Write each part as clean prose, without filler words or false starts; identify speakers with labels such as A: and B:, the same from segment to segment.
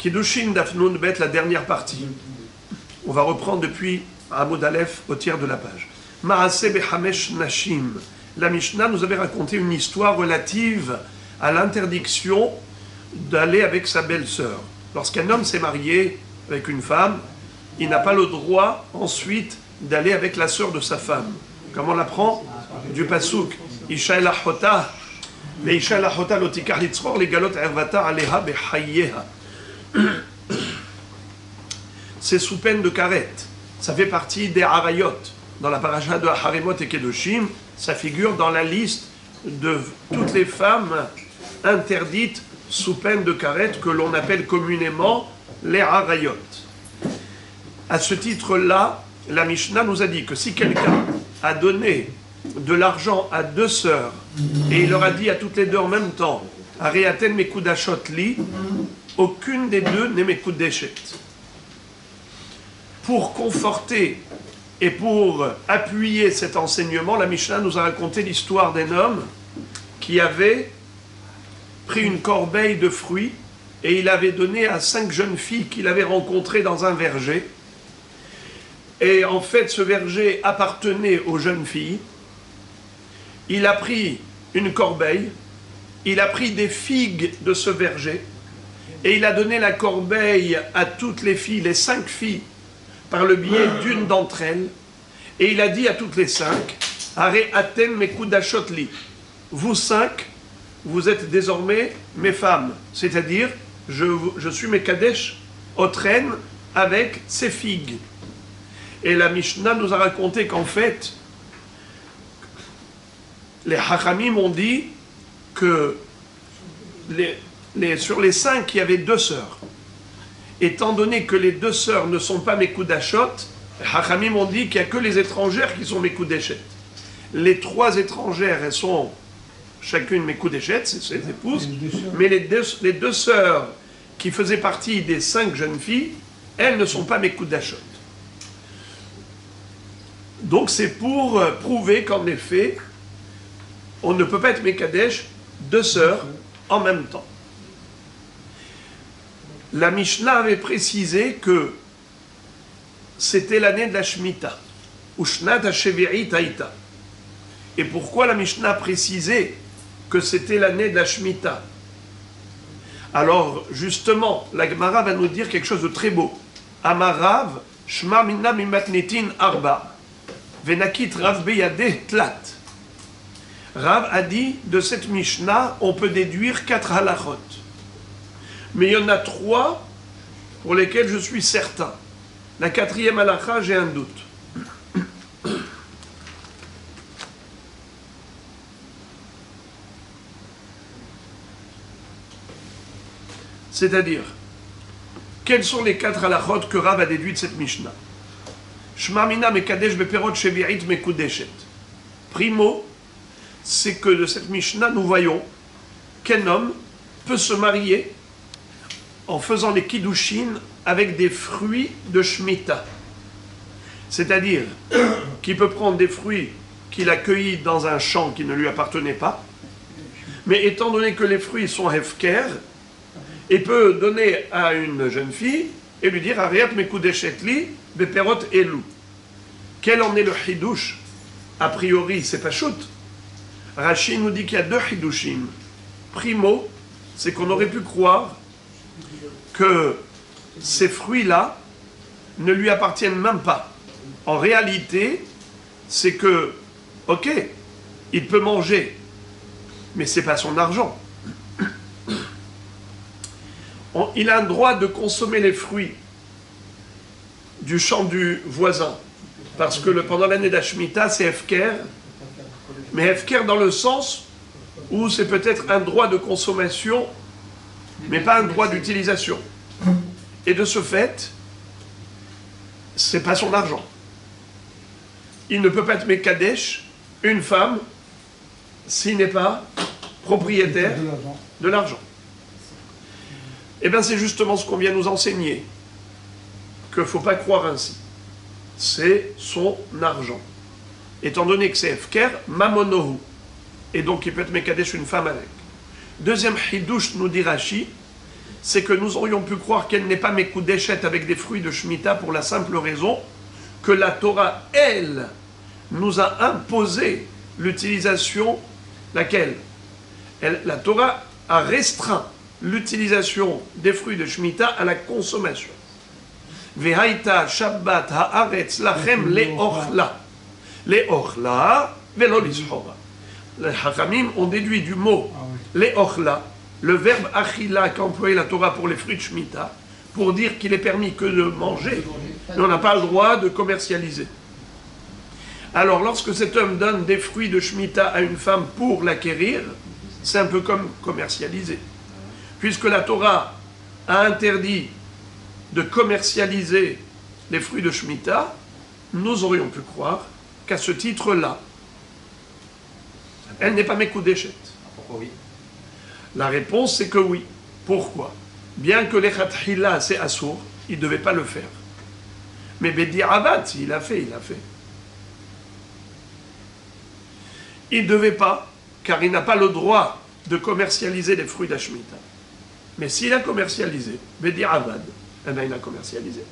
A: Kiddushin Dafnoun Bet, la dernière partie. On va reprendre depuis Amoud Aleph au tiers de la page. Maaseh Behamesh Nashim. La Mishnah nous avait raconté une histoire relative à l'interdiction d'aller avec sa belle-sœur. Lorsqu'un homme s'est marié avec une femme, il n'a pas le droit ensuite d'aller avec la sœur de sa femme. Comment on l'apprend? Du pasouk. Isha el achota, veisha el achota lo tikach litzror legalot ervata aleha bechayeha. C'est sous peine de karet. Ça fait partie des harayot. Dans la paracha de Harimot et Kedoshim, ça figure dans la liste de toutes les femmes interdites sous peine de karet que l'on appelle communément les harayot. À ce titre-là, la Mishnah nous a dit que si quelqu'un a donné de l'argent à deux sœurs et il leur a dit à toutes les deux en même temps, Areaten mekudashot li, aucune des deux n'est mekudeshet. Pour conforter et pour appuyer cet enseignement, la Mishnah nous a raconté l'histoire d'un homme qui avait pris une corbeille de fruits et il avait donné à 5 jeunes filles qu'il avait rencontrées dans un verger. Et en fait, ce verger appartenait aux jeunes filles. Il a pris une corbeille, il a pris des figues de ce verger, et il a donné la corbeille à toutes les filles, les 5 filles, par le biais d'une d'entre elles, et il a dit à toutes les 5, Are atem mekudashot li, vous 5, vous êtes désormais mes femmes, c'est-à-dire, je suis mekadesh otren avec ces figues. Et la Mishnah nous a raconté qu'en fait, les Hachamim ont dit que sur les 5, il y avait 2 sœurs. Étant donné que les 2 sœurs ne sont pas Mekudashot, les Hachamim ont dit qu'il n'y a que les étrangères qui sont Mekudeshet. Les 3 étrangères, elles sont chacune Mekudeshet, c'est ses épouses, mais les deux sœurs qui faisaient partie des 5 jeunes filles, elles ne sont pas Mekudashot. Donc c'est pour prouver qu'en effet, on ne peut pas être Mekadesh 2 sœurs en même temps. La Mishnah avait précisé que c'était l'année de la Shemitah, Ushnat HaShevi'it Haïta. Et pourquoi la Mishnah a précisé que c'était l'année de la Shemitah? Alors justement, la Gemara va nous dire quelque chose de très beau. Amarav, Shma minna mimatnitin arba. Venakit Rav Beyadeh Tlat. Rav a dit, de cette Mishnah, on peut déduire 4 halachot. Mais il y en a 3 pour lesquels je suis certain. La 4e halacha, j'ai un doute. C'est-à-dire, quels sont les 4 halachot que Rav a déduit de cette Mishnah? Shma mina mekadesh beperot shevi'it mekudeshet. Primo, c'est que de cette Mishnah, nous voyons qu'un homme peut se marier en faisant les kiddushin avec des fruits de Shemitah. C'est-à-dire qu'il peut prendre des fruits qu'il a cueillis dans un champ qui ne lui appartenait pas, mais étant donné que les fruits sont hefker, il peut donner à une jeune fille et lui dire Ariat mekudeshet li beperot elu. Quel en est le hidush? A priori, c'est pas shoot. Rashi nous dit qu'il y a 2 hidushim. Primo, c'est qu'on aurait pu croire que ces fruits-là ne lui appartiennent même pas. En réalité, c'est que, ok, il peut manger, mais c'est pas son argent. Il a un droit de consommer les fruits du champ du voisin, parce que pendant l'année d'Ashmita, c'est Hefker, mais Hefker dans le sens où c'est peut-être un droit de consommation, mais pas un droit d'utilisation. Et de ce fait, c'est pas son argent. Il ne peut pas être Mekadesh, une femme, s'il n'est pas propriétaire de l'argent. Eh bien, c'est justement ce qu'on vient nous enseigner, qu'il ne faut pas croire ainsi. C'est son argent. Étant donné que c'est Hefker, Mamonohu. Et donc, il peut être Mekadesh une femme avec. Deuxième Hidush, nous dit Rashi, c'est que nous aurions pu croire qu'elle n'est pas Mekudeshet avec des fruits de Shemitah pour la simple raison que la Torah, elle, nous a imposé l'utilisation, laquelle la Torah a restreint l'utilisation des fruits de Shemitah à la consommation. Vehaïta Shabbat haaretz lachem le'ochla. Le'ochla velo lishora. Les Hachamim ont déduit du mot le'ochla, le verbe achila qu'a employé la Torah pour les fruits de Shemitah, pour dire qu'il est permis que de manger, mais on n'a pas le droit de commercialiser. Alors, lorsque cet homme donne des fruits de Shemitah à une femme pour l'acquérir, c'est un peu comme commercialiser. Puisque la Torah a interdit de commercialiser les fruits de Shemitah, nous aurions pu croire qu'à ce titre-là, elle n'est pas Mekudeshet.
B: Pourquoi oui?
A: La réponse, c'est que oui. Pourquoi? Bien que l'Echatchila, c'est assour, il ne devait pas le faire. Mais Bedi Abad, s'il a fait, il a fait. Il ne devait pas, car il n'a pas le droit de commercialiser les fruits d'Ashmita. Mais s'il a commercialisé, Bedi Abad, eh bien il a commercialisé.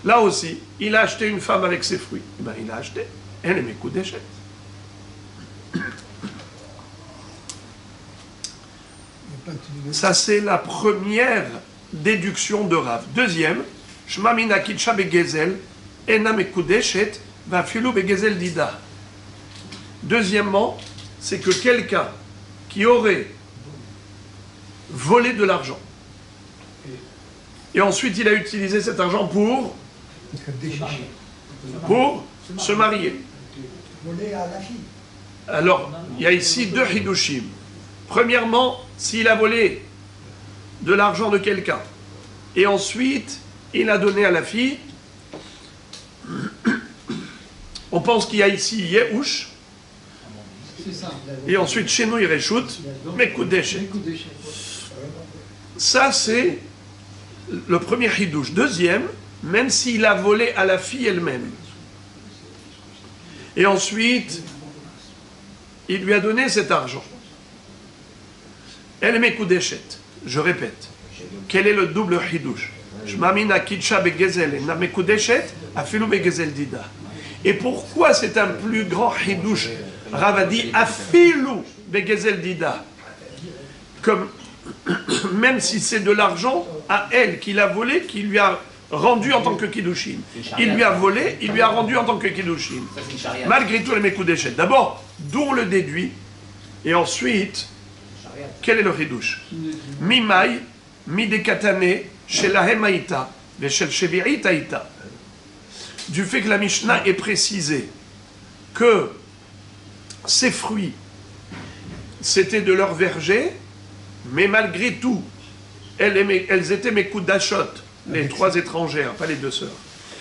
A: Là aussi, il a acheté une femme avec ses fruits. Eh bien il a acheté. Elle est Mekudeshet. Ça, c'est la première déduction de Rav. Deuxième, Shma mina kitcha begezel, ena mekudeshet, va filou begezel dida. Deuxièmement, c'est que quelqu'un qui aurait volé de l'argent, et ensuite il a utilisé cet argent pour se marier. Alors, il y a ici deux hidushim. Premièrement, s'il a volé de l'argent de quelqu'un, et ensuite il a donné à la fille, on pense qu'il y a ici Yehush, et ensuite chez nous il réchoute, mais Koudeshet. Ça c'est le premier hidouche. Deuxième, même s'il a volé à la fille elle-même, et ensuite il lui a donné cet argent, elle est Mekudeshet. Je répète. Quel est le double hidouche? Shmamina kitcha begezel et na Mekudeshet afilu begezel dida. Et pourquoi c'est un plus grand hidouche? Ravadi afilu begezel dida. Comme même si c'est de l'argent à elle qu'il a volé, qu'il lui a rendu en tant que kiddushin. Il lui a volé, il lui a rendu en tant que kiddushin. Malgré tout les Mekudeshet. D'abord, d'où on le déduit, et ensuite, quel est le hidouche? Mimai, midekatane, shelahem haïta, veshel shevi'it haïta. Du fait que la Mishnah ait précisé que ces fruits, c'était de leur verger, mais malgré tout, elles étaient mes coups d'achot, les trois étrangères, pas les deux sœurs.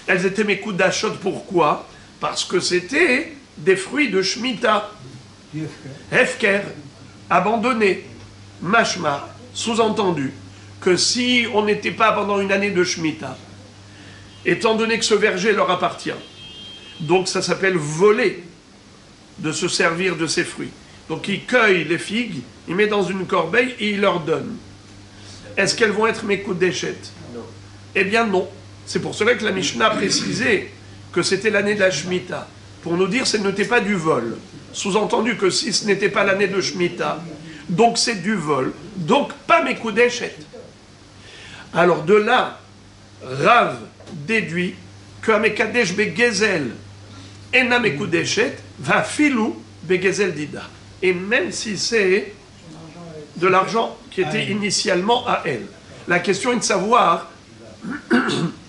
A: Elles étaient mes coups d'achot, pourquoi? Parce que c'était des fruits de Shemitah. Hefker, abandonné. Mashma, sous-entendu, que si on n'était pas pendant une année de Shemitah, étant donné que ce verger leur appartient, donc ça s'appelle voler, de se servir de ces fruits. Donc il cueille les figues, il met dans une corbeille et il leur donne. Est-ce qu'elles vont être Mekudeshet? Non. Eh bien non. C'est pour cela que la Mishnah a précisé que c'était l'année de la Shemitah, pour nous dire que ce n'était pas du vol. Sous-entendu que si ce n'était pas l'année de Shemitah, donc c'est du vol, donc pas Mekudeshet. Alors de là, Rav déduit que Amekadesh begezel ena Mekudeshet va filou begezel dida. Et même si c'est de l'argent qui était initialement à elle. La question est de savoir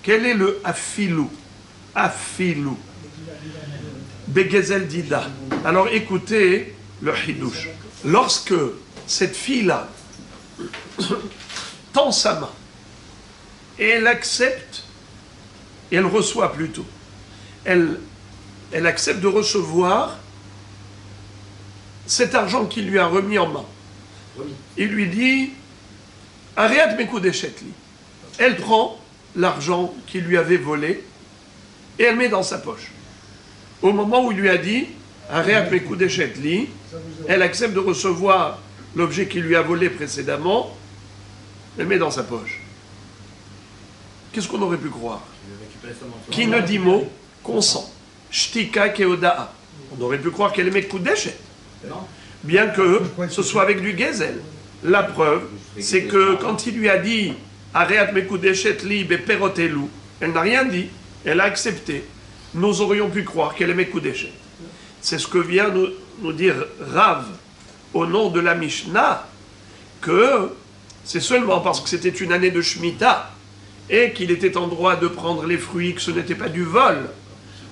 A: quel est le afilou. Afilou. Begezel dida. Alors écoutez le hidouche. Lorsque cette fille-là tend sa main et elle accepte, et elle reçoit plutôt, elle accepte de recevoir cet argent qu'il lui a remis en main. Il lui dit Ariat Mekudeshet li. Elle prend l'argent qu'il lui avait volé et elle met dans sa poche. Au moment où il lui a dit Ariat Mekudeshet li, elle accepte de recevoir l'objet qu'il lui a volé précédemment, elle met dans sa poche. qu'est-ce qu'on aurait pu croire? Qui ne dit mot, consent. Shtika keoda'a. On aurait pu croire qu'elle est Mekudeshet. Bien que ce soit avec du Gezel. La preuve, c'est que quand il lui a dit Areat Mekudeshet li beperotelu, elle n'a rien dit, elle a accepté. Nous aurions pu croire qu'elle est Mekudeshet. C'est ce que vient nous dire Rav au nom de la Mishnah, que c'est seulement parce que c'était une année de Shemitah et qu'il était en droit de prendre les fruits, que ce n'était pas du vol.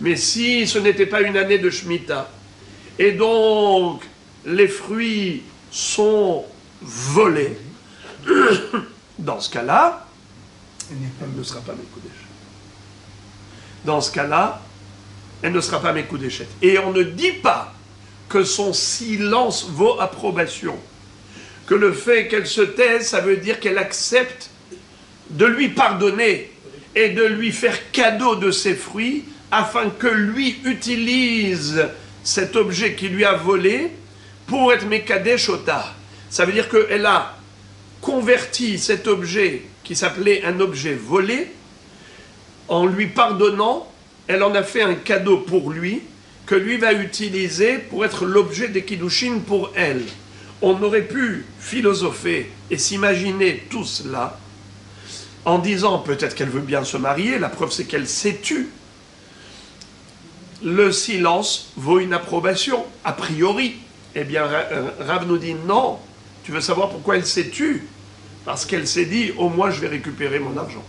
A: Mais si ce n'était pas une année de Shemitah, et donc les fruits sont volés, dans ce cas-là, elle ne sera pas Mekudeshet. Dans ce cas-là, elle ne sera pas Mekudeshet. Et on ne dit pas que son silence vaut approbation. Que le fait qu'elle se taise, ça veut dire qu'elle accepte de lui pardonner et de lui faire cadeau de ses fruits afin que lui utilise cet objet qui lui a volé pour être Mekadesh Ota. Ça veut dire qu'elle a converti cet objet qui s'appelait un objet volé, en lui pardonnant, elle en a fait un cadeau pour lui, que lui va utiliser pour être l'objet des Kiddushin pour elle. On aurait pu philosopher et s'imaginer tout cela en disant peut-être qu'elle veut bien se marier, la preuve c'est qu'elle s'est tue. Le silence vaut une approbation, a priori. Eh bien, Rav nous dit non. Tu veux savoir pourquoi elle s'est tue? Parce qu'elle s'est dit, au moins je vais récupérer mon argent.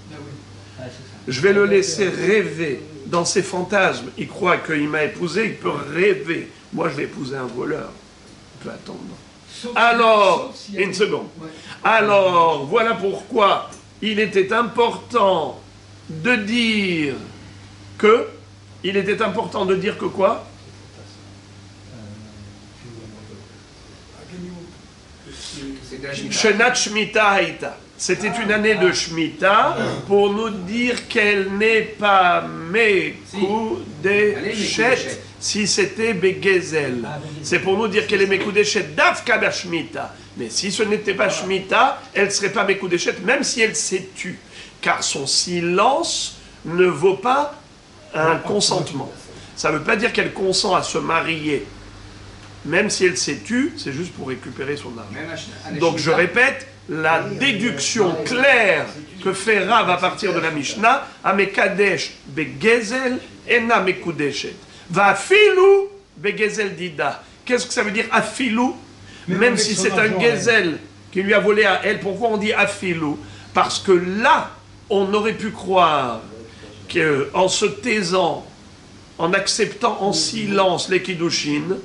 A: Je vais le laisser rêver dans ses fantasmes. Il croit qu'il m'a épousé, il peut rêver. Moi, je vais épouser un voleur. Il peut attendre. Alors, une seconde. Alors, voilà pourquoi il était important de dire que... Il était important de dire que quoi? Shenat Shemitah Haïta. C'était une année de Shemitah pour nous dire qu'elle n'est pas Mekudeshet si c'était Begezel. C'est pour nous dire qu'elle est Mekudeshet Dafka ba Shemitah. Mais si ce n'était pas Shemitah, elle ne serait pas Mekudeshet même si elle s'est tue. Car son silence ne vaut pas un consentement. Ça ne veut pas dire qu'elle consent à se marier. Même si elle s'est tue, c'est juste pour récupérer son argent. Donc je répète, la déduction claire que fait Rav à partir de la Mishnah, Amekadesh begezel ena mekudeshet. Va afilu begezel dida. Qu'est-ce que ça veut dire afilu? Même si c'est un gezel qui lui a volé à elle, pourquoi on dit afilu? Parce que là, on aurait pu croire qu'en se taisant, en acceptant en silence les Kiddushin,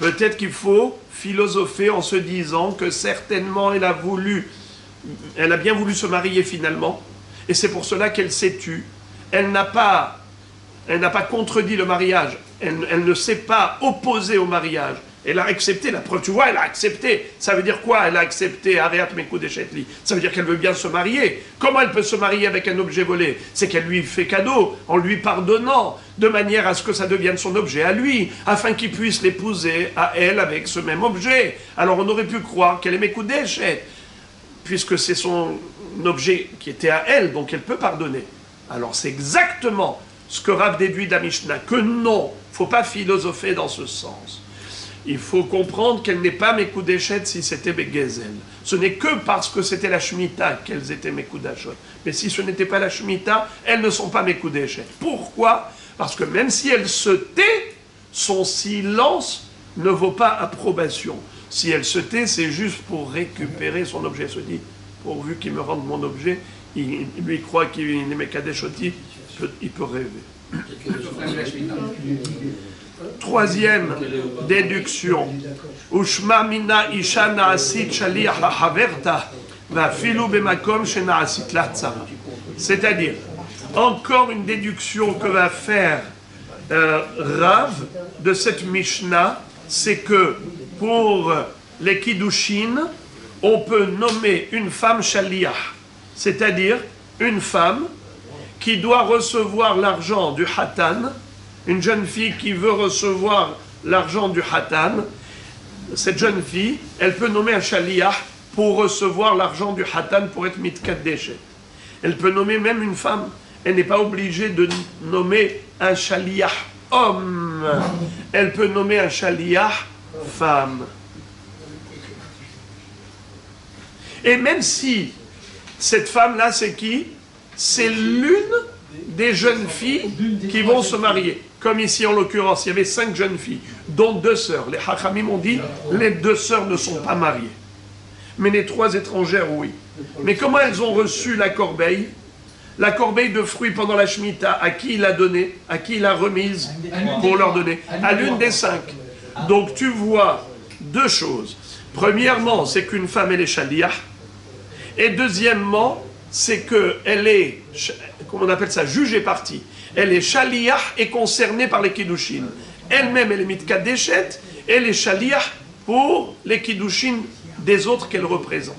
A: peut-être qu'il faut philosopher en se disant que certainement elle a bien voulu se marier finalement, et c'est pour cela qu'elle s'est tue. Elle n'a pas contredit le mariage, elle ne s'est pas opposée au mariage. Elle a accepté, la preuve, tu vois, elle a accepté. Ça veut dire quoi? Elle a accepté Areat Mekudeshet li. Ça veut dire qu'elle veut bien se marier. Comment elle peut se marier avec un objet volé? C'est qu'elle lui fait cadeau, en lui pardonnant, de manière à ce que ça devienne son objet à lui, afin qu'il puisse l'épouser à elle avec ce même objet. Alors on aurait pu croire qu'elle est Mekudeshet, puisque c'est son objet qui était à elle, donc elle peut pardonner. Alors c'est exactement ce que Rav déduit de la Mishnah, que non, il ne faut pas philosopher dans ce sens. Il faut comprendre qu'elle n'est pas Mekudeshet si c'était Begezel. Ce n'est que parce que c'était la Shemitah qu'elles étaient Mekudashot. Mais si ce n'était pas la Shemitah, elles ne sont pas Mekudeshet. Pourquoi? Parce que même si elle se tait, son silence ne vaut pas approbation. Si elle se tait, c'est juste pour récupérer son objet. Elle se dit, pourvu qu'il me rende mon objet, lui croit qu'il est Mekadeshoti, il peut rêver. Troisième déduction. Ushma mina isha naasit shaliach haverta vafilu bemakom shenaasit latzara. C'est-à-dire, encore une déduction que va faire Rav de cette Mishnah, c'est que pour les Kiddushin, on peut nommer une femme shaliach, c'est-à-dire une femme qui doit recevoir l'argent du Hatan. Une jeune fille qui veut recevoir l'argent du Hatan, cette jeune fille, elle peut nommer un Shaliach pour recevoir l'argent du Hatan pour être Mitkadeshet. Elle peut nommer même une femme. Elle n'est pas obligée de nommer un shaliach homme. Elle peut nommer un shaliach femme. Et même si cette femme-là, c'est qui? C'est l'une des jeunes filles qui vont se marier. Comme ici, en l'occurrence, il y avait 5 jeunes filles, dont 2 sœurs. Les Hachamim ont dit, les 2 sœurs ne sont pas mariées. Mais les 3 étrangères, oui. Mais comment elles ont reçu la corbeille? La corbeille de fruits pendant la Shemitah, à qui il a donné? À qui il a remise pour leur donner? À l'une des 5. Donc tu vois 2 choses. Premièrement, c'est qu'une femme, elle est shaliach. Et deuxièmement, c'est qu'elle est, comment on appelle ça, juge et partie. Elle est shaliach et concernée par les kiddushin. Elle-même, elle est mitkadeshet, elle est shaliach pour les kiddushin des autres qu'elle représente.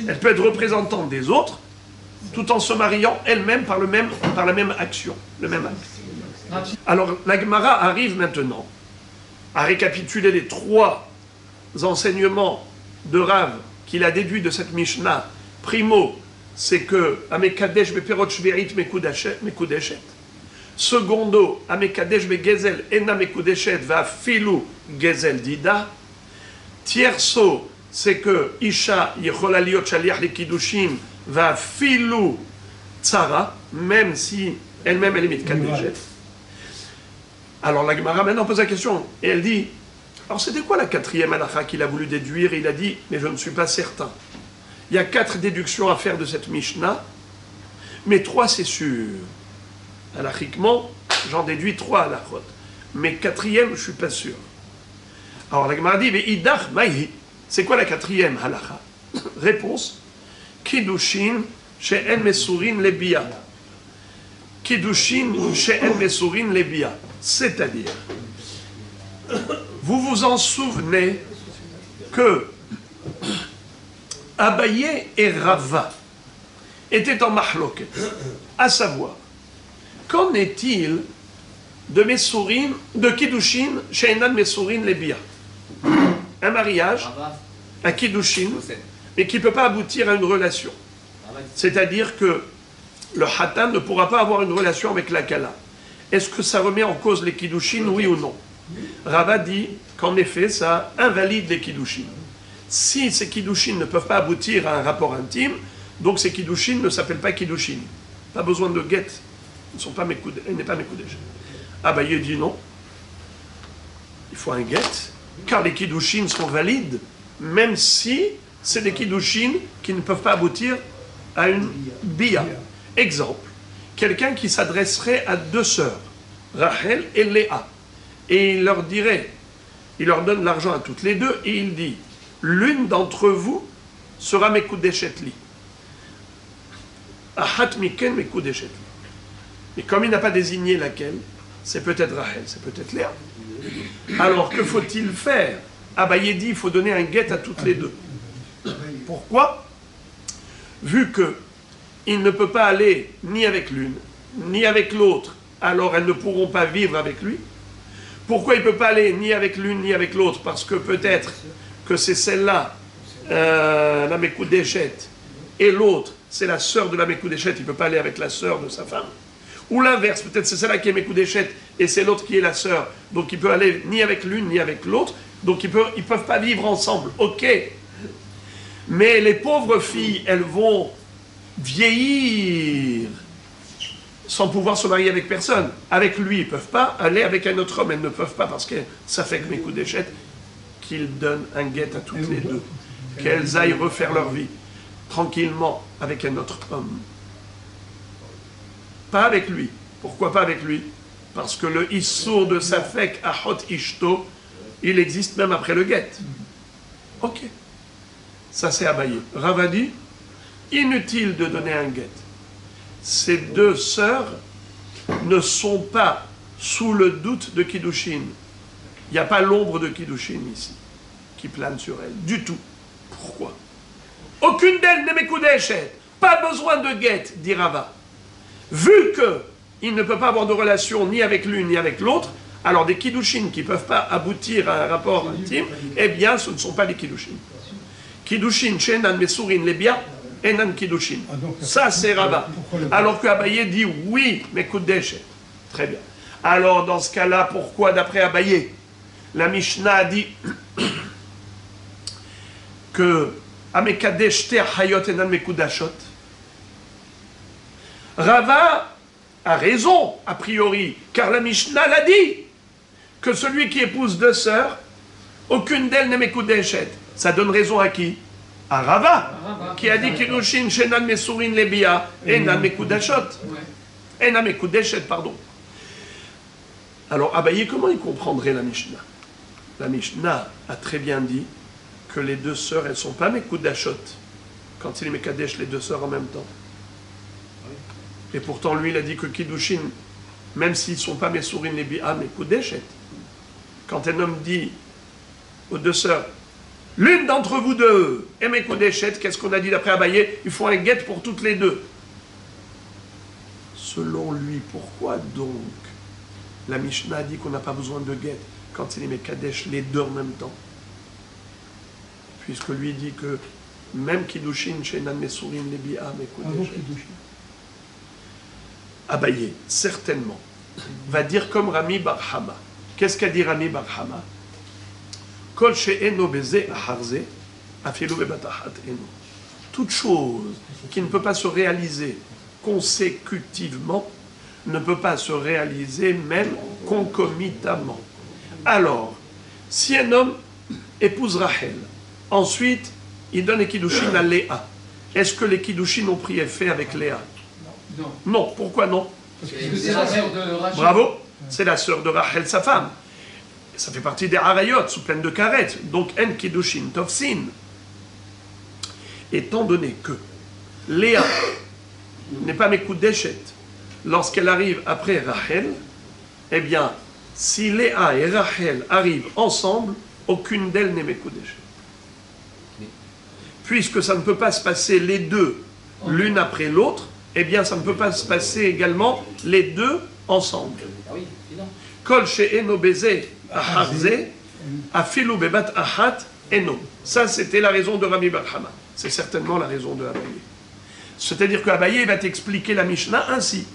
A: Elle peut être représentante des autres, tout en se mariant elle-même par la même action, le même acte. Alors, la Gemara arrive maintenant à récapituler les 3 enseignements de Rav qu'il a déduits de cette Mishnah. Primo, c'est que Amekadesh beperot shverit mekudeshet. Secondo, Amekadesh begezel ena mekudeshet va filu gezel dida. Tierso, c'est que Isha yechola liot shaliach le kiddushin va filu tzara, même si elle-même elle est mitkadeshet. Alors la Gemara maintenant pose la question, et elle dit, alors c'était quoi la 4e halakha qu'il a voulu déduire? Il a dit, mais je ne suis pas certain. Il y a 4 déductions à faire de cette Mishnah, mais 3 c'est sûr. Halachiquement, j'en déduis 3 halakhot. Mais 4e, je ne suis pas sûr. Alors la Gemara dit, mais idach maïhi, c'est quoi la 4e halakha? Réponse, Kiddushin she'en mesurin lebia. Kiddushin she'en mesurin lebia. C'est-à-dire, vous vous en souvenez que Abaye et Rava étaient en mahloket, à savoir, qu'en est-il de Mesurin, de Kiddushin she'enan mesurin lebia? Un mariage à Kiddushin, mais qui ne peut pas aboutir à une relation. C'est-à-dire que le Hatan ne pourra pas avoir une relation avec la Kala. Est-ce que ça remet en cause les Kiddushin, oui ou non? Rava dit qu'en effet, ça invalide les Kiddushin. Si ces Kiddushin ne peuvent pas aboutir à un rapport intime, donc ces Kiddushin ne s'appellent pas Kiddushin. Pas besoin de get. Elle n'est pas Mekudeshet. Abaye dit non. Il faut un get, car les Kiddushin sont valides, même si c'est des Kiddushin qui ne peuvent pas aboutir à une Bia. Exemple, quelqu'un qui s'adresserait à 2 sœurs, Rachel et Léa, et il leur dirait, il leur donne l'argent à toutes les 2, et il dit, l'une d'entre vous sera Mekudeshet li. Ahat miken Mekudeshet li. Et comme il n'a pas désigné laquelle, c'est peut-être Rachel, c'est peut-être Léa. Alors que faut-il faire? Abaye dit, il faut donner un guet à toutes les 2. Pourquoi? Vu que il ne peut pas aller ni avec l'une, ni avec l'autre, alors elles ne pourront pas vivre avec lui. Pourquoi il ne peut pas aller ni avec l'une, ni avec l'autre? Parce que peut-être que c'est celle-là, la Mekudeshet, et l'autre, c'est la sœur de la Mekudeshet, il ne peut pas aller avec la sœur de sa femme. Ou l'inverse, peut-être c'est celle-là qui est Mekudeshet, et c'est l'autre qui est la sœur. Donc il peut aller ni avec l'une, ni avec l'autre. Donc ils ne peuvent pas vivre ensemble. Ok. Mais les pauvres filles, elles vont vieillir sans pouvoir se marier avec personne. Avec lui, ils ne peuvent pas. Aller avec un autre homme, elles ne peuvent pas parce que ça fait que Mekudeshet qu'ils donnent un guet à toutes les 2. Qu'elles aillent refaire leur vie tranquillement avec un autre homme. Pas avec lui. Pourquoi pas avec lui? Parce que le issour de Safek Ahot Ishto, il existe même après le guet. Ok. Ça c'est Abaye. Rava dit, inutile de donner un guet. Ces 2 sœurs ne sont pas sous le doute de Kiddushin. Il n'y a pas l'ombre de Kiddushin ici, qui plane sur elles, du tout. Pourquoi? Aucune d'elles n'est Mekudeshet. Pas besoin de guet, dit Rava. Vu qu'il ne peut pas avoir de relation ni avec l'une ni avec l'autre, alors des Kiddushin qui ne peuvent pas aboutir à un rapport intime, eh bien ce ne sont pas des Kiddushin. Kiddushin, she'enan mesurin lebia, Enan Kiddushin.
B: Ah, donc,
A: Ça, c'est Rava. Alors que Abaye dit oui, Mekudeshet. Très bien. Alors, dans ce cas-là, pourquoi, d'après Abaye, la Mishnah a dit que Amekadesh Ter Hayot Enan Mekudashot? Rava a raison, a priori, car la Mishnah l'a dit, que celui qui épouse deux sœurs, aucune d'elles n'est Mekudeshet. Ça donne raison à qui? À Rava, qui a dit Kiddushin Shenan Mesurin Lebia, Enan Mekudashot. Enan Mekudeshet, pardon. Alors, Abaye, comment il comprendrait la Mishnah? La Mishnah a très bien dit que les deux sœurs, elles ne sont pas Mekudashot quand il est Mekadesh les deux sœurs en même temps. Et pourtant, lui, il a dit que Kiddushin, même s'ils ne sont pas Mesurin Lebia, Mekudeshet. Quand un homme dit aux deux sœurs, l'une d'entre vous deux est Mekudeshet, qu'est-ce qu'on a dit d'après Abaye? Il faut un guet pour toutes les deux. Selon lui, pourquoi donc la Mishnah a dit qu'on n'a pas besoin de guet quand il est Mekadesh les deux en même temps? Puisque lui dit que même Kiddushin, Shenan Mesurin Lebia, Mekudeshet. Abaye, certainement, va dire comme Rami Bar Hama. Qu'est-ce qu'a dit Rami Bar Hama? Kol she'eno beze aharze, afilu bebatahat eno. Toute chose qui ne peut pas se réaliser consécutivement ne peut pas se réaliser même concomitamment. Alors, si un homme épouse Rachel, ensuite il donne les kiddushin à Léa, est-ce que les kiddushin ont pris effet avec Léa?
C: Non.
A: Non, pourquoi non?
C: Parce que c'est la sœur de Rachel.
A: Bravo, c'est la sœur de Rachel, sa femme. Ça fait partie des Harayot, sous peine de karet. Donc, en kiddushin tofsin. Étant donné que Léa n'est pas Mekudeshet lorsqu'elle arrive après Rachel, eh bien, si Léa et Rachel arrivent ensemble, aucune d'elles n'est Mekudeshet. Puisque ça ne peut pas se passer les deux l'une après l'autre, eh bien, ça ne peut pas se passer également les deux ensemble. Kol she'eno beze aharze, afilu bebat ahat eno. Ça, c'était la raison de Rami Bar Hama. C'est certainement la raison de Abaye. C'est-à-dire qu'Abaye va t'expliquer la Mishnah ainsi.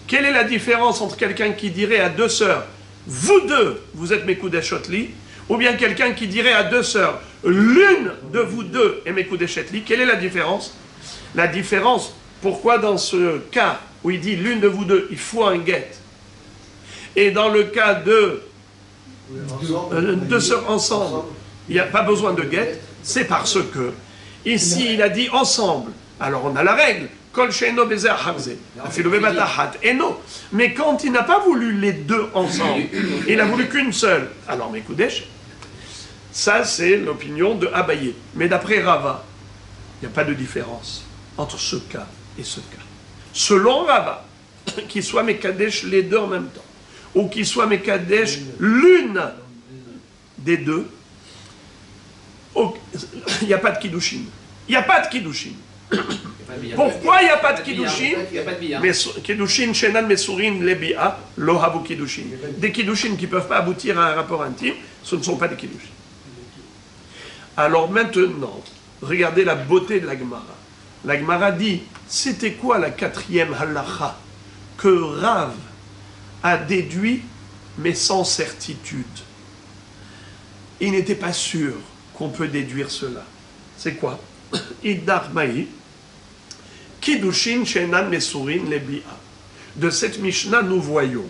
A: Quelle est la différence entre quelqu'un qui dirait à deux sœurs, vous deux, vous êtes Mekudeshot li, ou bien quelqu'un qui dirait à deux sœurs, l'une de vous deux est Mekudeshet li? Quelle est la différence? La différence, pourquoi dans ce cas où il dit l'une de vous deux, il faut un guet, et dans le cas de deux sœurs ensemble, il n'y a pas besoin de guet, c'est parce que ici il a dit ensemble. Alors on a la règle, Kol she'eno beze aharze, afilu bebat ahat eno. Mais quand il n'a pas voulu les deux ensemble, il n'a voulu qu'une seule, alors Mekudesh, ça c'est l'opinion de Abaye. Mais d'après Rava, il n'y a pas de différence entre ce cas et ce cas. Selon Rava, qu'il soit Mekadesh les deux en même temps, ou qu'il soit Mekadesh l'une des deux, il n'y a pas de Kiddushin. Il n'y a pas de Kiddushin. Pourquoi il n'y a pas de Kiddushin? Mais Kiddushin, Shenan, Mesurin, Lebia, Lohavu Kiddushin. Des Kiddushin qui ne peuvent pas aboutir à un rapport intime, ce ne sont pas des Kiddushin. Alors maintenant, regardez la beauté de la Gemara. La Gemara dit, c'était quoi la quatrième halacha que Rav a déduit, mais sans certitude? Il n'était pas sûr qu'on peut déduire cela. C'est quoi? Iddar Maï, Kiddushin Shenan Mesurin Lebia. De cette Mishnah, nous voyons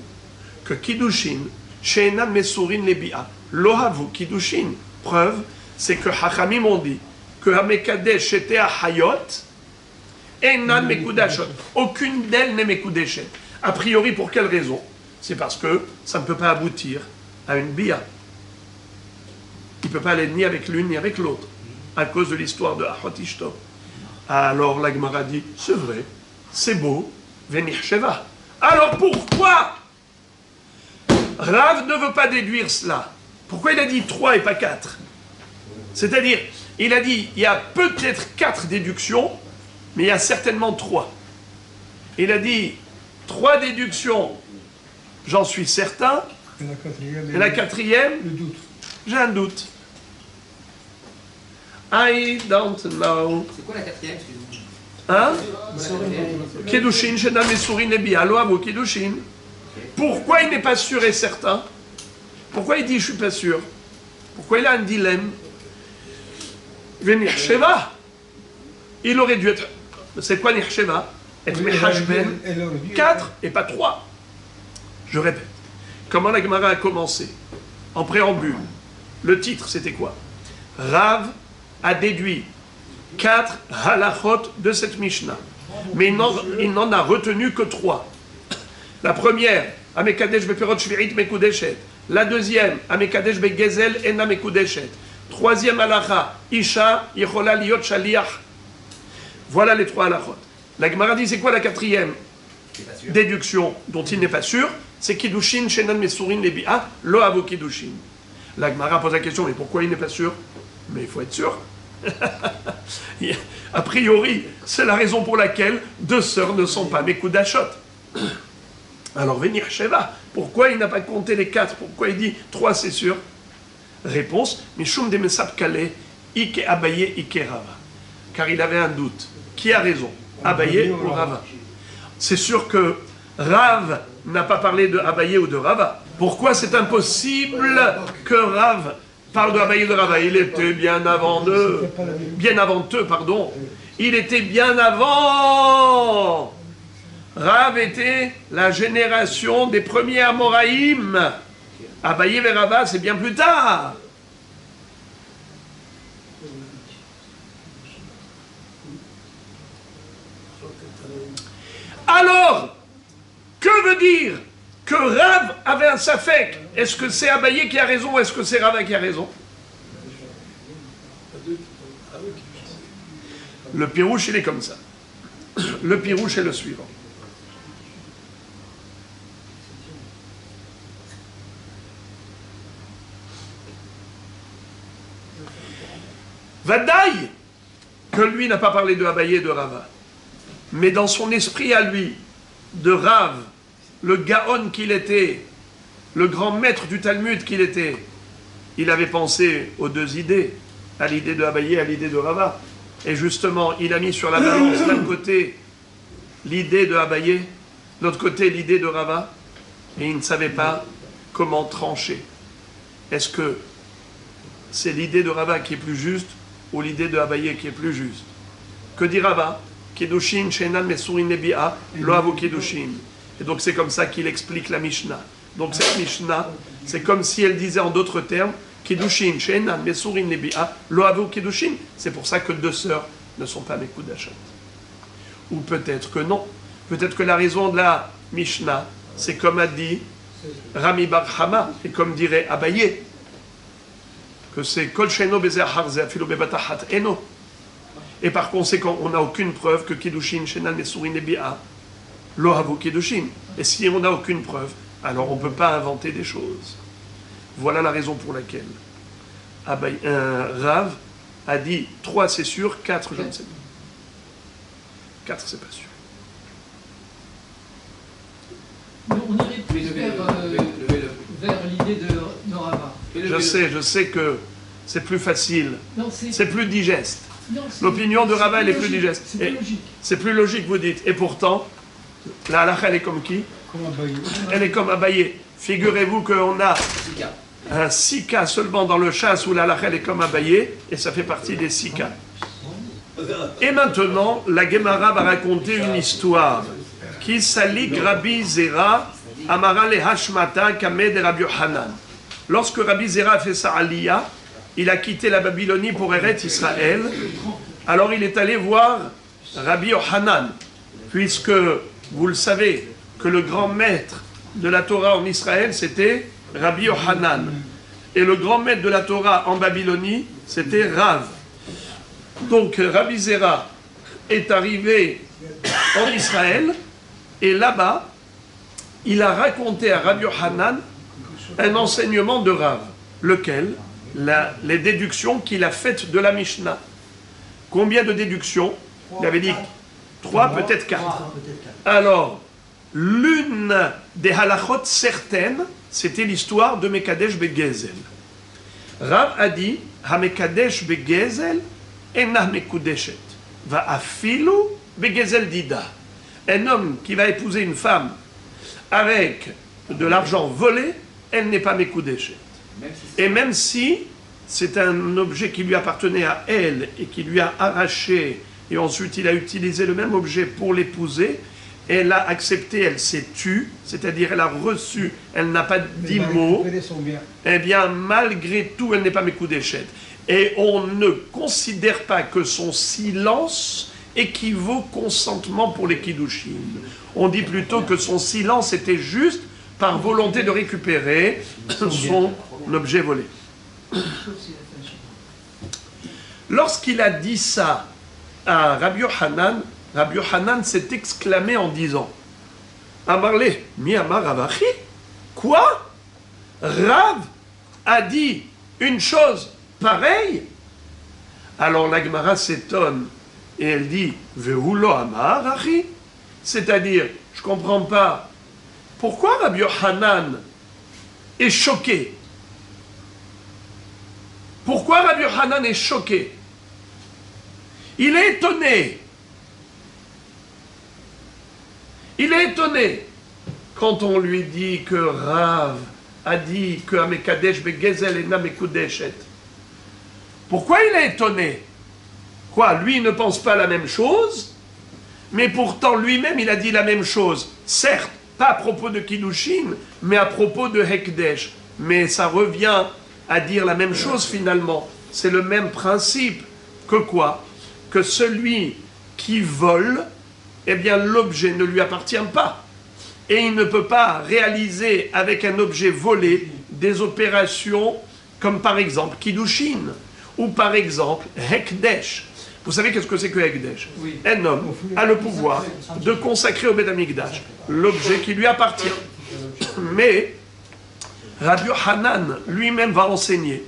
A: que Kiddushin Shenan Mesurin Lebia, Lohavu Kiddushin, preuve, c'est que Hachamim ont dit que Hamekadesh était à Hayot, Enan Mekudashot. Aucune d'elles n'est Mekudeshet. A priori, pour quelle raison? C'est parce que ça ne peut pas aboutir à une bia. Il ne peut pas aller ni avec l'une ni avec l'autre, à cause de l'histoire de Ahot Ishto. Alors la Gemara dit, c'est vrai, c'est beau, Venir Sheva. Alors pourquoi Rav ne veut pas déduire cela? Pourquoi il a dit 3 et pas 4? C'est-à-dire, il a dit, il y a peut-être 4 déductions, mais il y a certainement 3. Il a dit, 3 déductions, j'en suis certain, et la quatrième,
B: le doute.
A: J'ai un doute. I don't know.
C: C'est quoi la quatrième, excusez-moi?
A: Hein? Kiddushin, Shenan Mesurin Nebia, Lo Avo Kiddushin. Pourquoi il n'est pas sûr et certain? Pourquoi il dit je suis pas sûr? Pourquoi il a un dilemme? Venir Sheva. Il aurait dû être. C'est quoi Nirsheva? Être Mehashben 4 et pas 3. Je répète. Comment la Gemara a commencé? En préambule. Le titre, c'était quoi? Rav a déduit 4 halachot de cette Mishnah. Mais il n'en a retenu que 3. La première, Amekadesh beperot shvirit mekudeshet. La deuxième, Amekadesh begezel ena mekudeshet. Troisième halacha, Isha yichola liot shaliach. Voilà les 3 halachot. La Gemara dit, c'est quoi la quatrième déduction dont il n'est pas sûr? C'est Kiddushin shenan mesurin lebi'a lo avo Kiddushin. La Gemara pose la question, mais pourquoi il n'est pas sûr? Mais il faut être sûr. A priori, c'est la raison pour laquelle 2 sœurs ne sont pas Mekudashot. Alors, venir Sheva, pourquoi il n'a pas compté les 4? Pourquoi il dit 3 c'est sûr? Réponse, Mishum de Mesap Kale, Ike Abaye, Ike Rava. Car il avait un doute. Qui a raison? Abaye ou Rava? C'est sûr que Rav n'a pas parlé de Abaye ou de Rava. Pourquoi c'est impossible que Rav parle de Abaye ou de Rava? Il était bien avant eux. Bien avant eux, pardon. Il était bien avant. Rav était la génération des premiers Amoraïm. Abaye et Rava, c'est bien plus tard. Alors, que veut dire que Rav avait un safek? Est-ce que c'est Abaye qui a raison ou est-ce que c'est Rava qui a raison? Le pirouche, il est comme ça. Le pirouche est le suivant. Vadaï, que lui n'a pas parlé de Abaye et de Rava. Mais dans son esprit à lui, de Rav, le Gaon qu'il était, le grand maître du Talmud qu'il était, il avait pensé aux 2 idées, à l'idée de Abaye et à l'idée de Rava. Et justement, il a mis sur la balance d'un côté l'idée de Abaye, de l'autre côté l'idée de Rava, et il ne savait pas comment trancher. Est-ce que c'est l'idée de Rava qui est plus juste ou l'idée de Abaye qui est plus juste? Que dit Rava? Kiddushin shenan mesurin lebi'a lo avo Kiddushin. Et donc c'est comme ça qu'il explique la Mishnah. Donc cette Mishnah, c'est comme si elle disait en d'autres termes, Kiddushin shenan mesurin lebi'a lo avo Kiddushin. C'est pour ça que 2 sœurs ne sont pas Mekudashot. Ou peut-être que non. Peut-être que la raison de la Mishnah, c'est comme a dit Rami Bar Hama, et comme dirait Abaye, que c'est Kol Sheno Bezer Harze Afilo Bebatahat Eno. Et par conséquent, on n'a aucune preuve que Kiddushin Shenan Mesurin Lebi'a Lo Havo Kiddushin. Et si on n'a aucune preuve, alors on ne peut pas inventer des choses. Voilà la raison pour laquelle Rav a dit 3 c'est sûr, 4 je ne sais pas. 4 c'est pas sûr.
C: On irait plus vers l'idée de Rava.
A: Je sais que c'est plus facile, c'est plus digeste.
C: Non,
A: L'opinion de Rava, elle est plus digeste.
C: C'est plus logique.
A: C'est plus logique, vous dites. Et pourtant, la halakha, elle est comme qui? Elle est comme Abaye. Figurez-vous qu'on a un 6 cas seulement dans le chasse où la halakha, elle est comme Abaye, et ça fait partie des 6 cas. Et maintenant, la Gemara va raconter une histoire qui salik Rabbi Zera Amara le Hashmata Kamed Rabbi Yohanan. Lorsque Rabbi Zera a fait sa aliyah, il a quitté la Babylonie pour Eretz Israël. Alors il est allé voir Rabbi Yohanan, puisque vous le savez que le grand maître de la Torah en Israël c'était Rabbi Yohanan. Et le grand maître de la Torah en Babylonie c'était Rav. Donc Rabbi Zera est arrivé en Israël et là-bas il a raconté à Rabbi Yohanan un enseignement de Rav. Lequel? Les déductions qu'il a faites de la Mishnah. Combien de déductions? Il avait dit 3, peut-être 4. Alors, l'une des halachot certaines, c'était l'histoire de Mekadesh Begezel. Rav a dit, Hamekadesh Begezel enah mekudeshet, va afilu begezel dida. Un homme qui va épouser une femme avec de l'argent volé, elle n'est pas mekoudeshet. Et même si c'est un objet qui lui appartenait à elle et qui lui a arraché, et ensuite il a utilisé le même objet pour l'épouser, elle a accepté, elle s'est tue, c'est-à-dire elle a reçu, elle n'a pas dit mot, eh bien malgré tout elle n'est pas mekoudeshet. Et on ne considère pas que son silence équivaut consentement pour les kiddushin. On dit plutôt que son silence était juste par volonté de récupérer son objet volé. Lorsqu'il a dit ça à Rabbi Yochanan s'est exclamé en disant Amarle, mi amar Ravachi? Quoi? Rav a dit une chose pareille? Alors la Gemara s'étonne et elle dit Vehulo amar Achi? C'est-à-dire, je ne comprends pas. Pourquoi Rabbi Yochanan est choqué? Pourquoi Rabbi Yochanan est choqué? Il est étonné. Il est étonné quand on lui dit que Rav a dit que Amekadesh begezel ena mekudeshet. Pourquoi il est étonné? Quoi, lui il ne pense pas la même chose, mais pourtant lui-même il a dit la même chose. Certes, pas à propos de Kiddushin, mais à propos de Hekdesh. Mais ça revient à dire la même chose finalement. C'est le même principe que quoi? Que celui qui vole, eh bien l'objet ne lui appartient pas. Et il ne peut pas réaliser avec un objet volé des opérations comme par exemple Kiddushin ou par exemple Hekdesh. Vous savez qu'est-ce que c'est que Hekdesh? Oui. Un homme a le pouvoir de consacrer au Beth Amikdash l'objet qui lui appartient. Mais Rabbi Yochanan lui-même va enseigner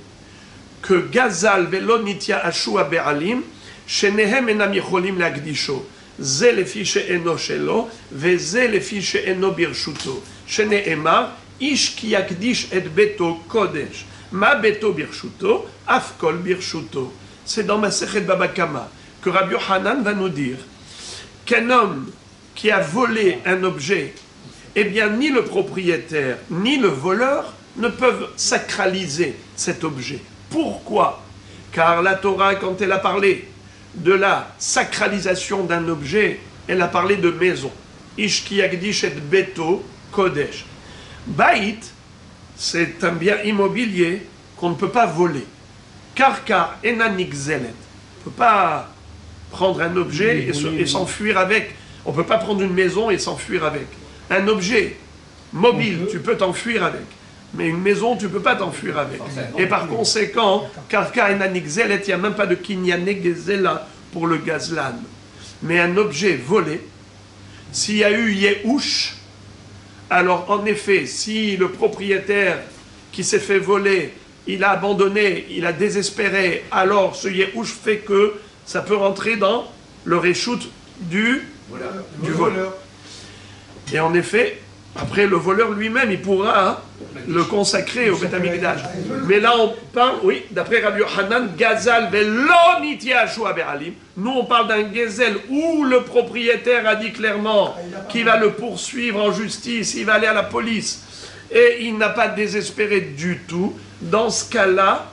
A: que Gazal velo nitya ashua be'alim shenehem enam yicholim le'akdisho ze lefi she'eno shelo veze lefi she'eno birshuto shene'emar ish ki yakdish et beto kodesh ma beto birshuto af kol birshuto. C'est dans Masechet Baba Kama que Rabbi Yochanan va nous dire qu'un homme qui a volé un objet, eh bien ni le propriétaire ni le voleur ne peuvent sacraliser cet objet. Pourquoi? Car la Torah, quand elle a parlé de la sacralisation d'un objet, elle a parlé de maison. Ish ki yakdish et beto kodesh. Bait, c'est un bien immobilier qu'on ne peut pas voler. Karka enanik zelet. On ne peut pas prendre un objet et s'enfuir avec. On ne peut pas prendre une maison et s'enfuir avec. Un objet mobile, tu peux t'enfuir avec. Mais une maison, tu ne peux pas t'enfuir avec. Et par conséquent, Karka enanik zelet, il n'y a même pas de kinyane gezela pour le gazlan. Mais un objet volé, s'il y a eu yehush, alors en effet, si le propriétaire qui s'est fait voler, il a abandonné, il a désespéré, alors ce yehush fait que ça peut rentrer dans le reshoot du voleur. Et en effet, après le voleur lui-même, il pourra le consacrer au Beth Amikdash. Mais là on parle, oui, d'après Rabbi Yochanan, Gazal velo nitya ashua be'alim. Nous on parle d'un gezel où le propriétaire a dit clairement qu'il va le poursuivre en justice, il va aller à la police. Et il n'a pas désespéré du tout. Dans ce cas-là,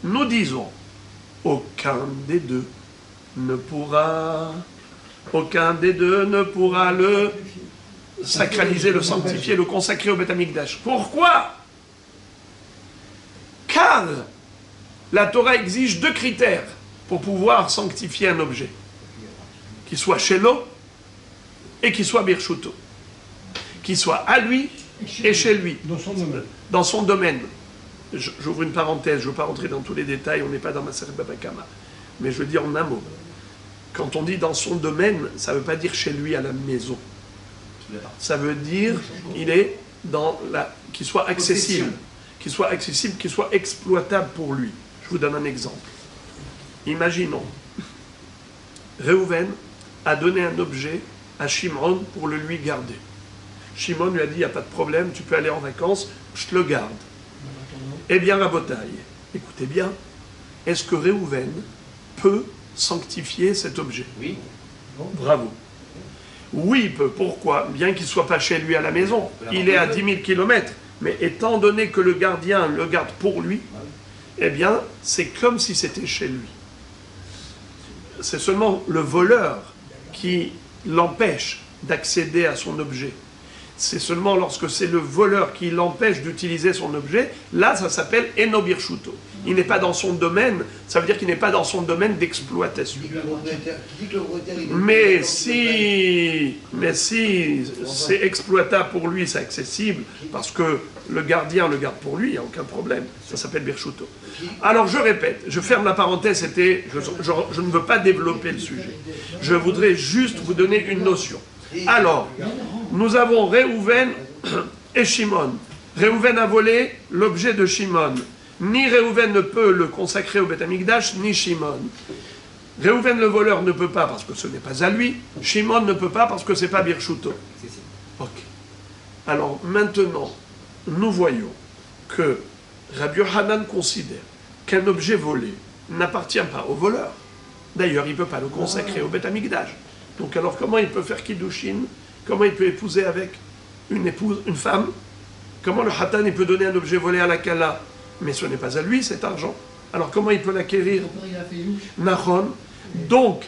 A: nous disons, aucun des deux ne pourra le sacraliser, le sanctifier, le consacrer au Beth Amikdash. Pourquoi? Car la Torah exige 2 critères pour pouvoir sanctifier un objet. Qu'il soit shelo et qu'il soit birshuto. Qu'il soit à lui et chez lui. Dans son domaine. J'ouvre une parenthèse, je ne veux pas rentrer dans tous les détails, on n'est pas dans Masechet Baba Kama. Mais je veux dire en un mot. Quand on dit dans son domaine, ça ne veut pas dire chez lui à la maison. Ça veut dire qu'il est dans qu'il soit accessible, qu'il soit exploitable pour lui. Je vous donne un exemple. Imaginons, Réhouven a donné un objet à Shimon pour le lui garder. Shimon lui a dit, il n'y a pas de problème, tu peux aller en vacances, je te le garde. Eh bien, Rabotaï, écoutez bien, est-ce que Réhouven peut sanctifier cet objet?
B: Oui.
A: Bravo. Oui, il peut. Pourquoi? Bien qu'il ne soit pas chez lui à la maison. Il est à 10 000 km. Mais étant donné que le gardien le garde pour lui, eh bien, c'est comme si c'était chez lui. C'est seulement le voleur qui l'empêche d'accéder à son objet. C'est seulement lorsque c'est le voleur qui l'empêche d'utiliser son objet, là ça s'appelle Eno Birshuto. Il n'est pas dans son domaine, ça veut dire qu'il n'est pas dans son domaine d'exploitation. Mais si c'est exploitable pour lui, c'est accessible, parce que le gardien le garde pour lui, il n'y a aucun problème. Ça s'appelle Birshuto. Alors je répète, je ferme la parenthèse, je ne veux pas développer le sujet. Je voudrais juste vous donner une notion. Alors, nous avons Réhouven et Shimon. Réhouven a volé l'objet de Shimon. Ni Réhouven ne peut le consacrer au Beth Amikdash, ni Shimon. Réhouven le voleur ne peut pas parce que ce n'est pas à lui. Shimon ne peut pas parce que ce n'est pas Birshuto. Ok. Alors maintenant, nous voyons que Rabbi Yochanan considère qu'un objet volé n'appartient pas au voleur. D'ailleurs, il ne peut pas le consacrer au Beth Amikdash. Donc alors comment il peut faire Kiddushin? Comment il peut épouser avec une femme? Comment le Hatan il peut donner un objet volé à la Kala? Mais ce n'est pas à lui cet argent. Alors comment il peut l'acquérir? Nahon. Donc,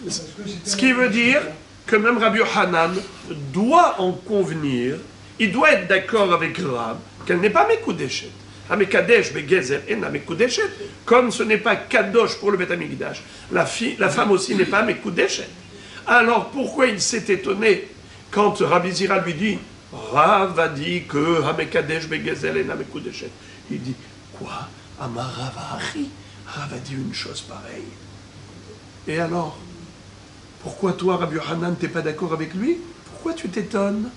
A: ce qui veut dire que même Rabbi Yochanan doit en convenir, il doit être d'accord avec Rav qu'elle n'est pas Mekudeshet. Amekadesh begezer en amekudeshet, comme ce n'est pas kadosh pour le Beth Amikdash, la femme aussi n'est pas mekudeshet. Alors pourquoi il s'est étonné quand Rabbi Zira lui dit Rav a dit que amekadesh begezer en amekudeshet? Il dit quoi? Amar Rav Achi, Rav a dit une chose pareille. Et alors, pourquoi toi Rabbi Yochanan t'es pas d'accord avec lui? Pourquoi tu t'étonnes?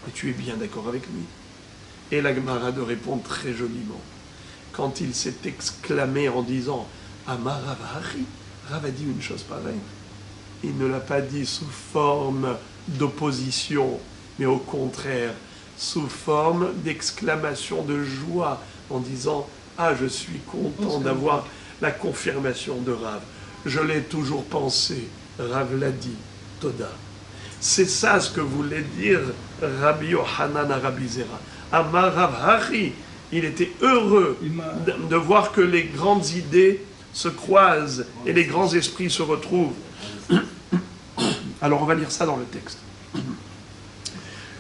A: Mais tu es bien d'accord avec lui. Et la Gemara de répondre très joliment. Quand il s'est exclamé en disant Amar Rav Achi, Rav a dit une chose pareille. Il ne l'a pas dit sous forme d'opposition, mais au contraire, sous forme d'exclamation de joie, en disant Ah, je suis content d'avoir la confirmation de Rav. Je l'ai toujours pensé, Rav l'a dit, Toda. C'est ça ce que voulait dire Rabbi Yochanan à Rabbi Zera. Amar Rav Achi, il était heureux de voir que les grandes idées se croisent et les grands esprits se retrouvent. Alors on va lire ça dans le texte.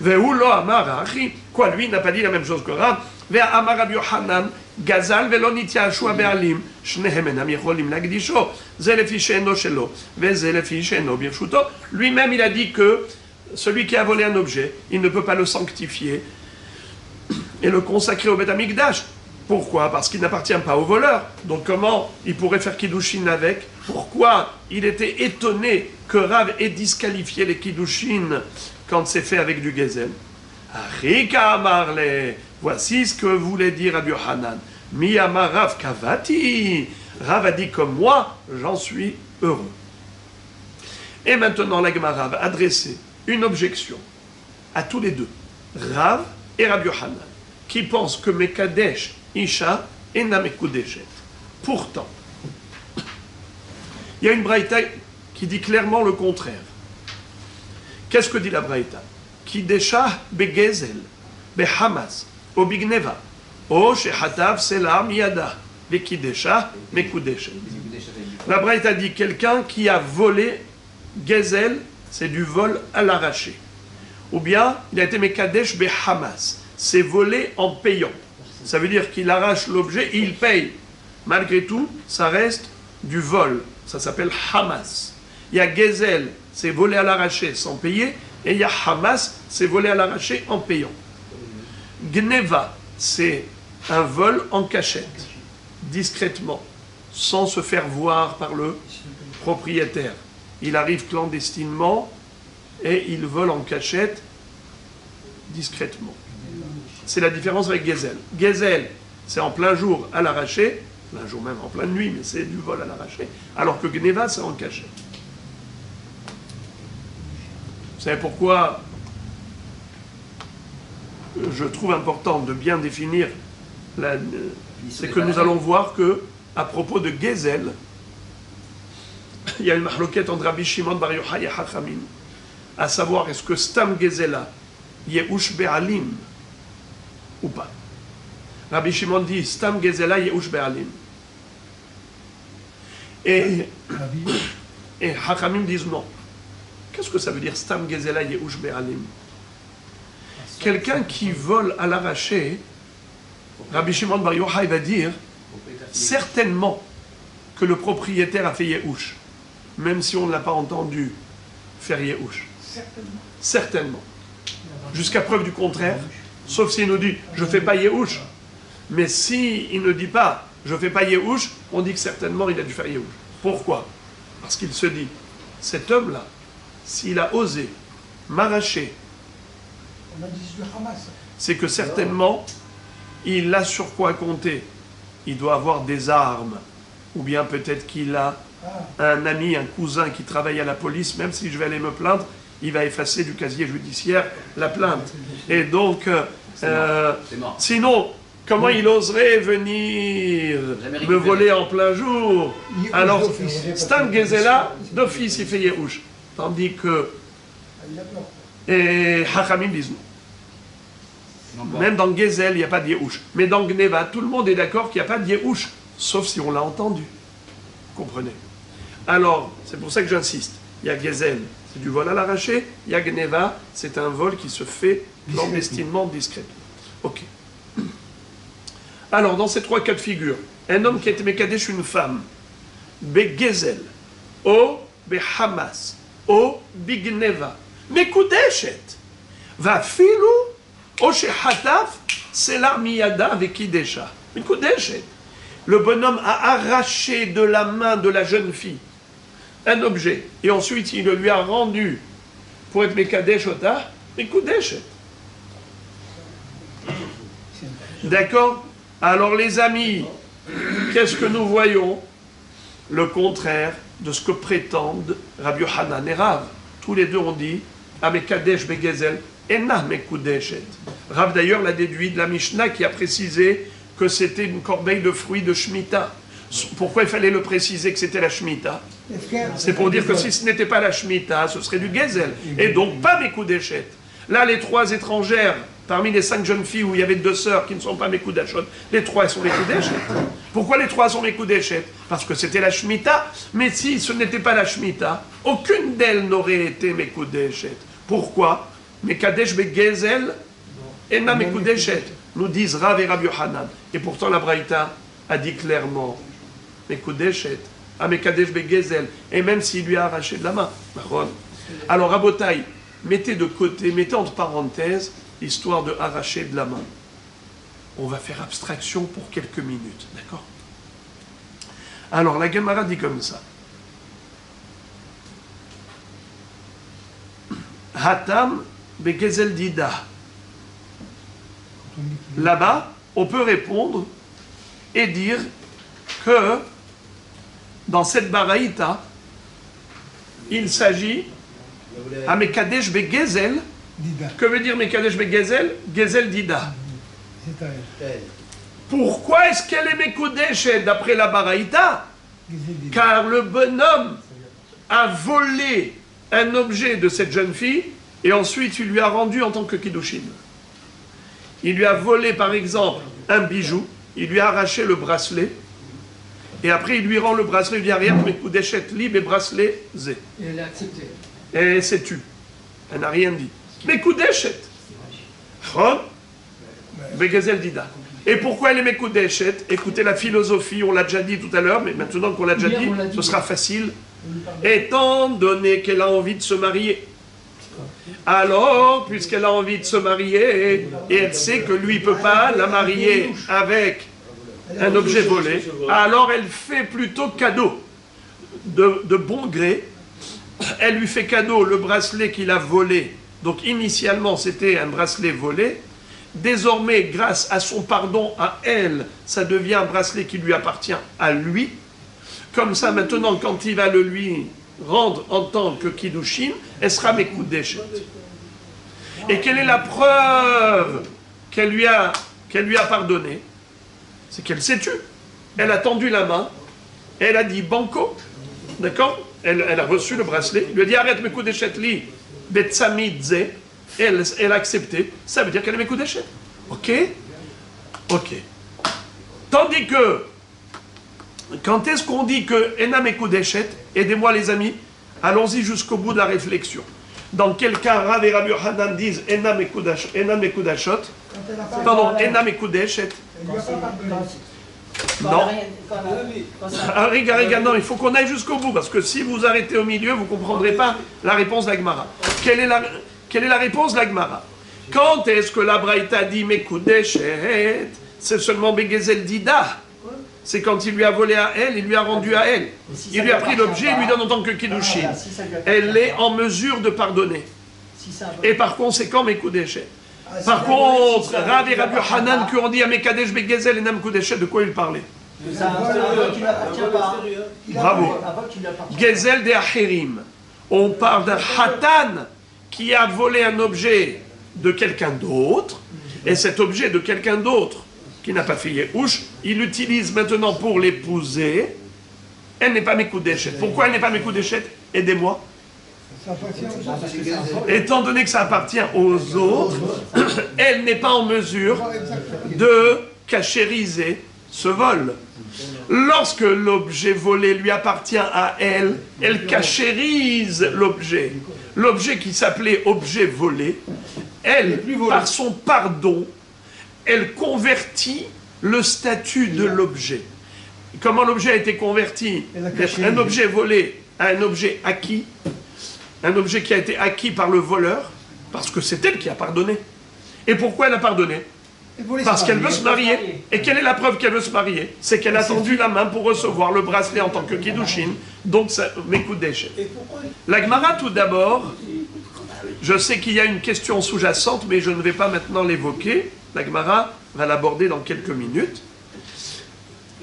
A: Ve'ulo Amar Achi, quoi lui n'a pas dit la même chose que Rav. Ve'amar Rabbi Yochanan, Gazal ve'lo nityaashua be'alim, shnehem enam yecholim lagdisho, ze lefi she'eno shelo, ve'ze lefi she'eno birshuto. Lui-même il a dit que celui qui a volé un objet, il ne peut pas le sanctifier et le consacrer au Beth Amikdash. Pourquoi? Parce qu'il n'appartient pas au voleur. Donc comment il pourrait faire Kiddushin avec? Pourquoi il était étonné que Rav ait disqualifié les Kiddushin quand c'est fait avec du Gezel? Arika Amarle, voici ce que voulait dire Rabbi Yochanan. Mi Amar Rav Kavati. Rav a dit comme moi, j'en suis heureux. Et maintenant la Gemara va adresser une objection à tous les deux, Rav et Rabbi Yochanan, qui pensent que Mekadesh Isha et Namekudeshet. Pourtant, il y a une braïta qui dit clairement le contraire. Qu'est-ce que dit la braïta? Kidesha begezel, behamas, o bigneva, o shehatav selar miyada, bekidesha mekudeshet. La braïta dit quelqu'un qui a volé gezel, c'est du vol à l'arraché. Ou bien, il a été mekadesh behamas, c'est volé en payant. Ça veut dire qu'il arrache l'objet et il paye. Malgré tout, ça reste du vol. Ça s'appelle Hamas. Il y a Gezel, c'est volé à l'arraché sans payer. Et il y a Hamas, c'est volé à l'arraché en payant. Gneva, c'est un vol en cachette, discrètement, sans se faire voir par le propriétaire. Il arrive clandestinement et il vole en cachette, discrètement. C'est la différence avec Gezel. Gezel, c'est en plein jour à l'arraché, plein jour même en pleine nuit, mais c'est du vol à l'arraché, alors que Gneva, c'est en cachette. Vous savez pourquoi je trouve important de bien définir c'est que nous allons voir que, à propos de Gezel, il y a une mahloquette entre Rabbi Shimon Bar Yochai et Hachamim, à savoir est-ce que Stam Gezela Yehush Be'alim ou pas. Rabbi Shimon dit Stam Gezela Yehush Be'alim. Et Hachamim disent non. Qu'est-ce que ça veut dire Stam Gezela Yehush Be'alim? Quelqu'un qui vole à l'arraché, Rabbi Shimon Bar Yochai va dire certainement que le propriétaire a fait Yehush, même si on ne l'a pas entendu faire Yehush. Certainement. Jusqu'à preuve du contraire, sauf s'il nous dit je ne fais pas Yehush. Mais s'il ne dit pas je ne fais pas Yehush, on dit que certainement il a dû faire Yehush. Pourquoi? Parce qu'il se dit cet homme-là, s'il a osé m'arracher, c'est que certainement il a sur quoi compter. Il doit avoir des armes, ou bien peut-être qu'il a un ami, un cousin qui travaille à la police. Même si je vais aller me plaindre, il va effacer du casier judiciaire la plainte. Et donc, sinon, comment il oserait venir me voler en plein jour? Alors, Stam Gezela, d'office, il fait Yehush. Tandis que Hachamim disent non. Même dans Gezel, il n'y a pas de Yehush. Mais dans Gneva, tout le monde est d'accord qu'il n'y a pas de Yehush, sauf si on l'a entendu. Vous comprenez? Alors, c'est pour ça que j'insiste. Il y a Gezel, c'est du vol à l'arraché. Il y a Gneva, c'est un vol qui se fait clandestinement, discrètement. Ok. Alors, dans ces trois cas de figure, un homme qui a été Mekadesh une femme, Begezel, O Behamas, O Bigneva, Mekudeshet, va filou, O Shehataf, c'est l'armiyada avec Kidesha. Mekudeshet. Le bonhomme a arraché de la main de la jeune fille un objet, et ensuite il le lui a rendu pour être Mekadesh Ota, Mekudeshet. D'accord? Alors les amis, qu'est-ce que nous voyons? Le contraire de ce que prétendent Rabbi Yochanan et Rav. Tous les deux ont dit Amekadesh Begezel Enna Mekudeshet. Rav d'ailleurs l'a déduit de la Mishnah qui a précisé que c'était une corbeille de fruits de Shemitah. Pourquoi il fallait le préciser que c'était la Shemitah? C'est pour dire que si ce n'était pas la Shemitah, ce serait du Gezel. Et donc pas Mekudeshet. Là, les trois étrangères, parmi les 5 jeunes filles où il y avait 2 sœurs qui ne sont pas Mekudashot, les 3 sont Mekudeshet. Pourquoi les 3 sont Mekudeshet? Parce que c'était la Shemitah. Mais si ce n'était pas la Shemitah, aucune d'elles n'aurait été Mekudeshet. Pourquoi? Mekadesh Begezel Enna Mekudeshet, nous disent Rav et Rabbi Yochanan. Et pourtant la Braïta a dit clairement Mekudeshet, Amekadesh Begezel, et même s'il lui a arraché de la main. Alors Rabotai, mettez de côté, mettez entre parenthèses l'histoire de arracher de la main. On va faire abstraction pour quelques minutes, d'accord? Alors la Gemara dit comme ça. Hatam Begezel Dida. Là-bas, on peut répondre et dire que dans cette baraïta, il s'agit à Mekadesh Begezel. Que veut dire Mekadesh Begezel? Gezel Dida. Pourquoi est-ce qu'elle est Mekudeshet d'après la baraïta? Car le bonhomme a volé un objet de cette jeune fille et ensuite il lui a rendu en tant que Kiddushin. Il lui a volé par exemple un bijou, il lui a arraché le bracelet, et après il lui rend le bracelet, il dit rien, mais Kudeshet libre et bracelet zé.
C: Et elle a accepté.
A: Et elle s'est tue. Elle n'a rien dit. Mais Kudeshet. Begezel Dida. Et pourquoi elle est Mekudeshet? Écoutez la philosophie, on l'a déjà dit tout à l'heure, mais maintenant qu'on l'a déjà dit, ce sera facile. Étant donné qu'elle a envie de se marier, alors, puisqu'elle a envie de se marier, et elle sait que lui ne peut pas la marier avec un objet volé, alors elle fait plutôt cadeau de bon gré. Elle lui fait cadeau le bracelet qu'il a volé. Donc initialement c'était un bracelet volé. Désormais, grâce à son pardon à elle, ça devient un bracelet qui lui appartient à lui. Comme ça, maintenant, quand il va le lui rendre en tant que Kiddushin, elle sera Mekudeshet. Et quelle est la preuve qu'elle lui a pardonné? C'est qu'elle s'est tue. Elle a tendu la main, et elle a dit Banco, d'accord? elle a reçu le bracelet, il lui a dit arrête Mekudeshet li betsamidze, elle a accepté, ça veut dire qu'elle est Mekudeshet. Ok? Ok. Tandis que, quand est-ce qu'on dit que Ena Mekudeshet, aidez-moi les amis, allons-y jusqu'au bout de la réflexion. Dans quel cas Rav et Rabbi Hanan disent Ena Mekudashot, pardon, Ena Mekudeshet. Non. Regarde, non, il faut qu'on aille jusqu'au bout, parce que si vous arrêtez au milieu, vous ne comprendrez pas la réponse d'Agmara. Quelle est la réponse d'Agmara? Quand est-ce que la Braïta dit Mekudeshet? C'est seulement Begezel Dida. C'est quand il lui a volé à elle, il lui a rendu à elle. Il lui a pris l'objet, il lui donne en tant que Kiddushin. Elle est en mesure de pardonner. Et par conséquent, Mekudeshet. Par contre, Rav et Rabbi Hanan qui ont dit à Mekadesh Begezel et Nam Kudeshet, de quoi il parlait? Bravo. Gezel de Acherim. On parle d'un Hatan qui a volé un objet de quelqu'un d'autre, et cet objet de quelqu'un d'autre qui n'a pas fait Yehush, il l'utilise maintenant pour l'épouser. Elle n'est pas Mekudeshet. Pourquoi elle n'est pas Mekudeshet? Aidez-moi. Étant donné que ça appartient aux autres, elle n'est pas en mesure de cachériser ce vol. Lorsque l'objet volé lui appartient à elle, elle cachérise l'objet. L'objet qui s'appelait objet volé, elle, par son pardon, elle convertit le statut de l'objet. Comment l'objet a été converti d'être un objet volé à un objet acquis? Un objet qui a été acquis par le voleur, parce que c'est elle qui a pardonné. Et pourquoi elle a pardonné? Parce qu'elle veut se marier. Et quelle est la preuve qu'elle veut se marier? C'est qu'elle a tendu la main pour recevoir le bracelet en tant que Kiddushin, donc ça Mekudeshet. La Gemara, tout d'abord, je sais qu'il y a une question sous-jacente, mais je ne vais pas maintenant l'évoquer. La Gemara va l'aborder dans quelques minutes.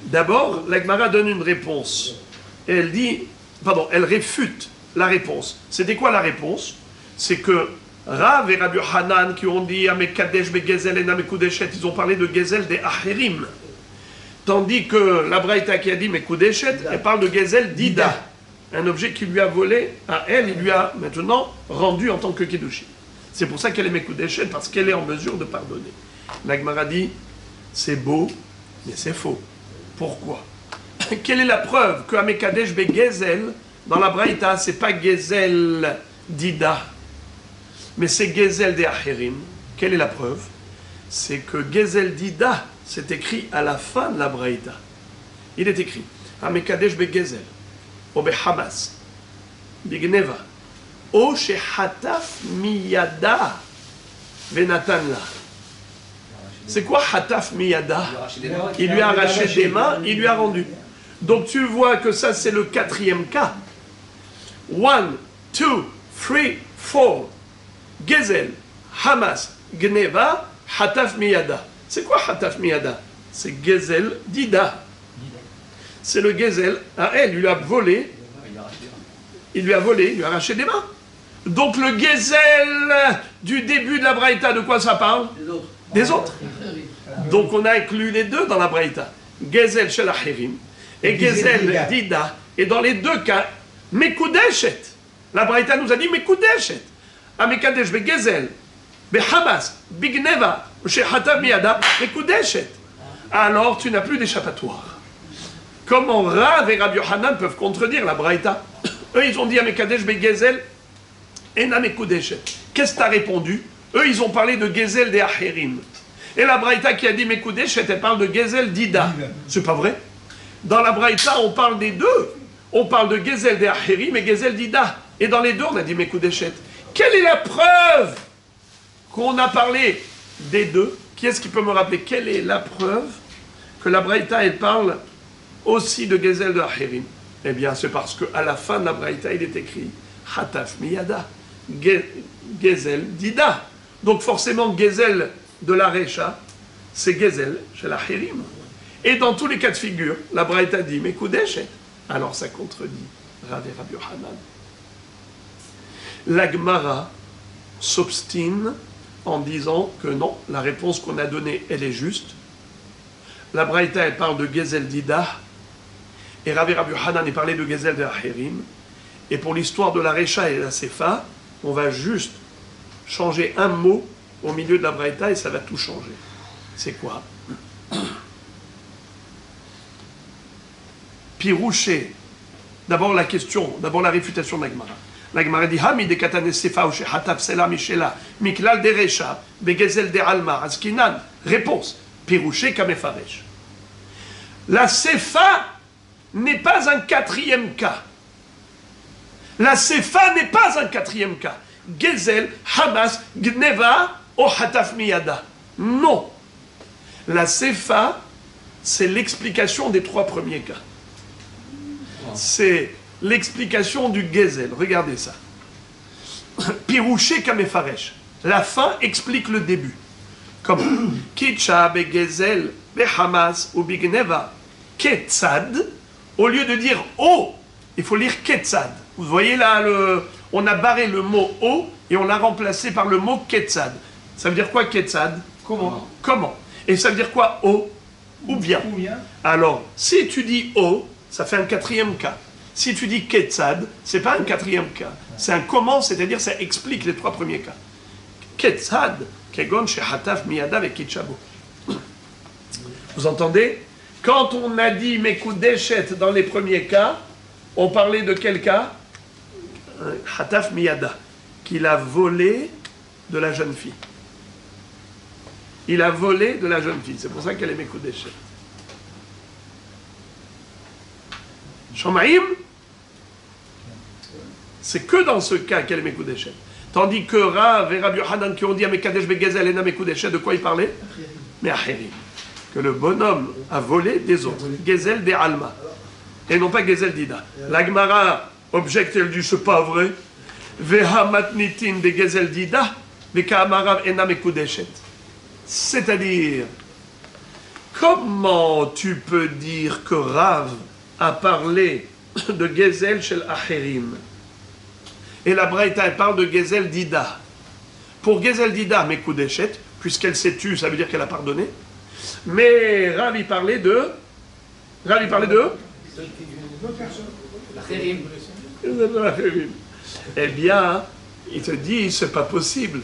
A: D'abord, la Gemara donne une réponse. Elle dit, pardon, elle réfute la réponse. C'était quoi la réponse? C'est que Rav et Rabbi Hanan qui ont dit Amekadesh begezel et Namekudeshet, ils ont parlé de Gezel des Acherim. Tandis que la Braïta qui a dit Mekudeshet, elle parle de Gezel d'Ida. Un objet qui lui a volé à elle, il lui a maintenant rendu en tant que Kiddushin. C'est pour ça qu'elle est Mekudeshet, parce qu'elle est en mesure de pardonner. La Gemara dit, c'est beau, mais c'est faux. Pourquoi? Quelle est la preuve que Amekadesh begezel, dans la Braïta, c'est pas Gezel d'Ida, mais c'est Gezel des Acherim. Quelle est la preuve? C'est que Gezel d'Ida, c'est écrit à la fin de la Braïta. Il est écrit Amekadesh begezel, o behamas, bigneva, o shehataf miyada, venatan la. C'est quoi hataf miyada? Il lui a arraché des mains, il lui a rendu. Donc tu vois que ça c'est le quatrième cas. 1, 2, 3, 4. Gezel, Hamas, Gneva, Hataf Miyada. C'est quoi Hataf Miyada? C'est Gezel d'Ida. C'est le Gezel à elle, il lui a volé. Il lui a volé, il lui a arraché des mains. Donc le Gezel du début de la Braïta, de quoi ça parle? Des autres. Donc on a inclus les deux dans la Braïta. Gezel Shel Acherim et Gezel d'Ida. Et dans les deux cas, Mekudeshet. La Braïta nous a dit Mekudeshet. Amekadesh begezel, behamas, bigneva, shehata miyada, Mekudeshet. Alors tu n'as plus d'échappatoire. Comment Rav et Rabbi Hanan peuvent contredire la Braïta? Eux ils ont dit Amekadesh begezel, ena Mekudeshet. Qu'est-ce que tu as répondu? Eux ils ont parlé de Gezel des Acherim. Et la Braïta qui a dit Mekudeshet, elle parle de Gezel d'Ida. C'est pas vrai? Dans la Braïta on parle des deux. On parle de Gezel des Acherim et Gezel d'Ida. Et dans les deux, on a dit Mekudeshet. Quelle est la preuve qu'on a parlé des deux? Qui est-ce qui peut me rappeler? Quelle est la preuve que la Braïta, elle parle aussi de Gezel de Acherim? Eh bien, c'est parce qu'à la fin de la Braïta, il est écrit Hataf Miyada, Gezel d'Ida. Donc forcément, Gezel de la Recha, c'est Gezel chez l'Acherim. Et dans tous les cas de figure, la Braïta dit Mekudeshet. Alors ça contredit Rav et Rabbi Hanan. La Gemara s'obstine en disant que non, la réponse qu'on a donnée, elle est juste. La Braïta, elle parle de Gezel d'Ida, et Rav et Rabbi Hanan, elle parlait de Gezel de Acherim. Et pour l'histoire de la Recha et la Sefa, on va juste changer un mot au milieu de la Braïta et ça va tout changer. C'est quoi? Pirouché. D'abord la question, d'abord la réfutation de l'Agmara. L'Agmara dit Hami de Katane Sefa ou Shehataf Sela Mishela, Miklal de Recha, Begezel de Alma, Askinan. Réponse Pirouché Kamefaresh. La Sefa n'est pas un quatrième cas. La Sefa n'est pas un quatrième cas. Gezel, Hamas, Gneva, ou Hataf Miyada. Non. La Sefa, c'est l'explication des trois premiers cas. C'est l'explication du Gezel. Regardez ça. Pirouché Kamefaresh. La fin explique le début. Comment? Kitcha be Gezel be Hamas ou Bigneva. Ketzad. Au lieu de dire O, il faut lire Ketzad. Vous voyez là, on a barré le mot O et on l'a remplacé par le mot Ketzad. Ça veut dire quoi Ketzad?
C: Comment?
A: Comment? Et ça veut dire quoi O? Ou bien. Alors, si tu dis O, ça fait un quatrième cas. Si tu dis Ketzad, c'est pas un quatrième cas. C'est un comment, c'est-à-dire ça explique les trois premiers cas. Ketzad, Kegon, Shehataf, Miyada, et Kitchabo. Vous entendez? Quand on a dit Mekudeshet dans les premiers cas, on parlait de quel cas? Hataf Miyada, qu'il a volé de la jeune fille. Il a volé de la jeune fille, c'est pour ça qu'elle est Mekudeshet. Shomaim, c'est que dans ce cas qu'elle est Mekudeshet. Tandis que Rav et Rabbi Yohanan qui ont dit Amekadesh Begezel Ena Mekudeshet, de quoi ils parlaient? Mais Acherim. Que le bonhomme a volé des autres. Gezel de Alma. Et non pas Gezel d'Ida. L'Agmara objecte, elle dit c'est pas vrai. Veha matnitin de Gezel d'Ida, Vekaamarav Ena Mekudeshet. C'est-à-dire, comment tu peux dire que Rav a parlé de Gezel shel Acherim et la Braïta elle parle de Gezel d'Ida? Pour Gezel d'Ida, Mekudeshet, puisqu'elle s'est tue, ça veut dire qu'elle a pardonné. Mais Rav il parlait de eh bien, il te dit, c'est pas possible,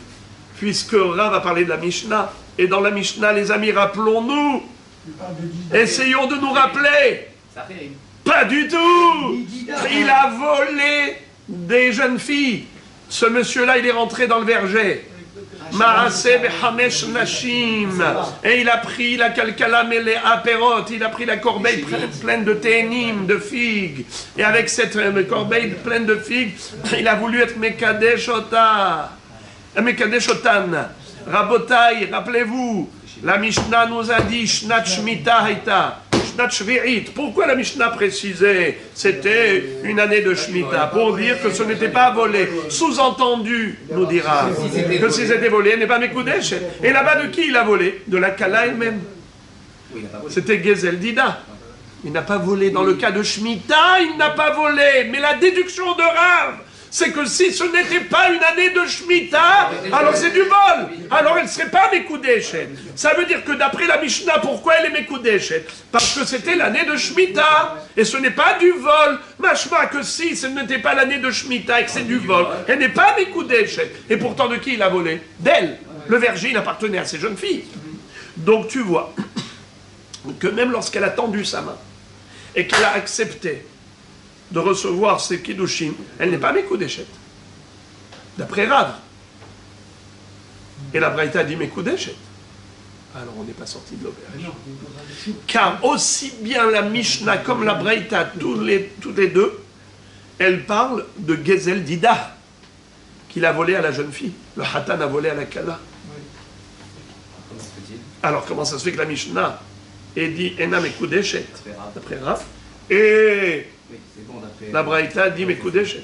A: puisque Rav a parlé de la Mishnah, et dans la Mishnah, les amis, rappelons-nous, essayons de nous rappeler, pas du tout, il a volé des jeunes filles, ce monsieur-là, il est rentré dans le verger, et il a pris la kalkala mêlée à perot, il a pris la corbeille pleine de ténim, de figues, et avec cette corbeille pleine de figues, il a voulu être Mekadeshota, Mekadeshotan. Rabotai, rappelez-vous, la Mishnah nous a dit Shnat Shmita Haïta, Shnat Shvi'it. Pourquoi la Mishnah précisait c'était une année de Shmita? Pour dire que ce n'était pas volé. Sous-entendu, nous dira, que si c'était volé, elle n'est pas Mekudeshet. Et là-bas, de qui il a volé? De la Kala elle-même. C'était Gezel d'Ida. Il n'a pas volé. Dans le cas de Shmita, il n'a pas volé. Mais la déduction de Rav, c'est que si ce n'était pas une année de Shemitah, alors c'est du vol. Alors elle ne serait pas Mekudeshet. Ça veut dire que d'après la Mishnah, pourquoi elle est Mekudeshet? Parce que c'était l'année de Shemitah. Et ce n'est pas du vol. Machma que si ce n'était pas l'année de Shemitah et que c'est du vol, elle n'est pas Mekudeshet. Et pourtant de qui il a volé? D'elle. Le verger, il appartenait à ces jeunes filles. Donc tu vois que même lorsqu'elle a tendu sa main et qu'elle a accepté de recevoir ces Kiddushin, elle n'est pas Mekudeshet. D'après Rav. Et la Braïta dit Mekudeshet. Alors on n'est pas sorti de l'auberge. Car aussi bien la Mishnah comme la Braïta, toutes les deux, elles parlent de Gezel d'Ida, qu'il a volé à la jeune fille. Le Hatan a volé à la Kala. Alors comment ça se fait que la Mishnah est dit Ena Mekudeshet, d'après Rav, et la Braïta dit Mekudeshet.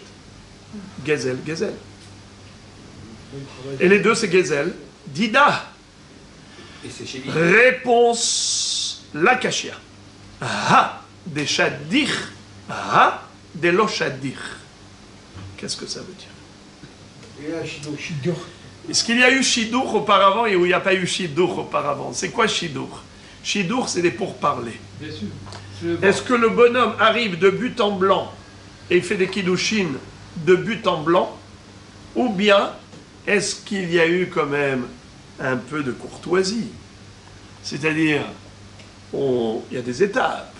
A: Gezel, Gezel. Et les deux, c'est Gezel. Dida. Réponse l'Akashia. Ha de Shadir. Ha de lo Shadir. Qu'est-ce que ça veut dire? Est-ce qu'il y a eu Shidour auparavant et où il n'y a pas eu Shidour auparavant? C'est quoi Shidour? Shidour, c'est des pourparlers. Est-ce que le bonhomme arrive de but en blanc et il fait des kiddushin de but en blanc, ou bien est-ce qu'il y a eu quand même un peu de courtoisie? C'est-à-dire, il y a des étapes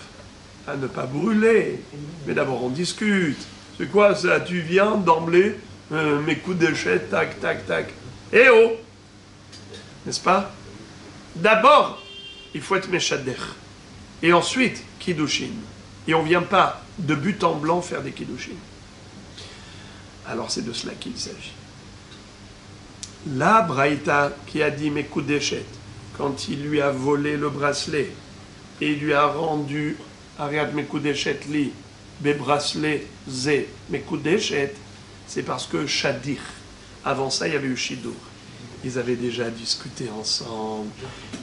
A: à ne pas brûler, mais d'abord on discute. C'est quoi ça? Tu viens d'emblée, mes coups d'échelle, tac, tac, tac. Eh oh! N'est-ce pas? D'abord, il faut être meshader. Et ensuite, kiddushin. Et on ne vient pas de but en blanc faire des kiddushin. Alors c'est de cela qu'il s'agit. La Braïta qui a dit Mekudeshet, quand il lui a volé le bracelet, et il lui a rendu Ariat Mekudeshet li, be bracelet ze Mekudeshet, c'est parce que Shadir, avant ça il y avait eu Shidur. Ils avaient déjà discuté ensemble,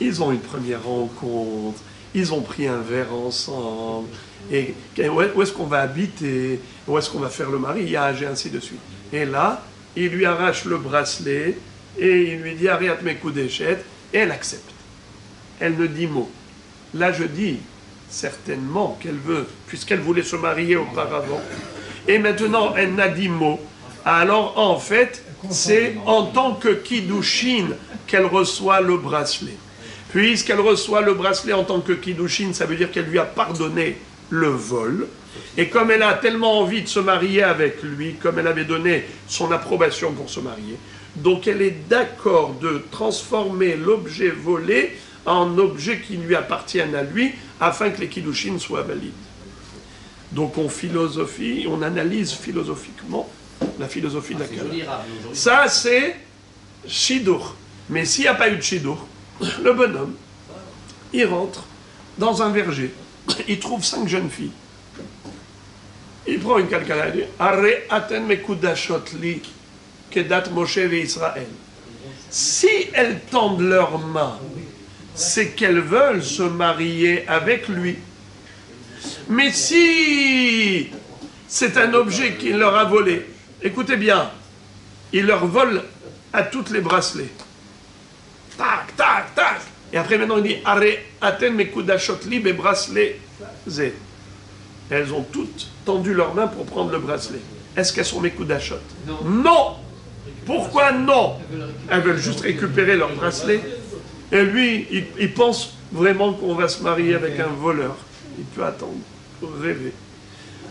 A: ils ont une première rencontre, ils ont pris un verre ensemble, et où est-ce qu'on va habiter, où est-ce qu'on va faire le mariage, et ainsi de suite. Et là, il lui arrache le bracelet, et il lui dit Ariat Mekudeshet, et elle accepte. Elle ne dit mot. Là, je dis certainement qu'elle veut, puisqu'elle voulait se marier auparavant, et maintenant elle n'a dit mot. Alors en fait, c'est en tant que kiddushin qu'elle reçoit le bracelet. Puisqu'elle reçoit le bracelet en tant que kiddushin, ça veut dire qu'elle lui a pardonné le vol. Et comme elle a tellement envie de se marier avec lui, comme elle avait donné son approbation pour se marier, donc elle est d'accord de transformer l'objet volé en objet qui lui appartienne à lui, afin que les kiddushin soient valides. Donc on philosophie, on analyse philosophiquement la philosophie de la Kabbalah. Ça c'est Shidur. Mais s'il n'y a pas eu de Shidur, le bonhomme, il rentre dans un verger, il trouve 5 jeunes filles. Il prend une calculatrice, il dit Arre aten mekudashot li kedat Moshe ve Israël. Si elles tendent leurs mains, c'est qu'elles veulent se marier avec lui. Mais si c'est un objet qu'il leur a volé, écoutez bien, il leur vole à toutes les bracelets. Tac, tac, tac. Et après maintenant il dit Arre aten mekudashot li be bracelet ze. Elles ont toutes tendu leurs mains pour prendre le bracelet. Est-ce qu'elles sont mekudashot? Non. Non. Pourquoi non? Elles veulent juste récupérer leur bracelet. Et lui, il pense vraiment qu'on va se marier avec un voleur. Il peut attendre, rêver.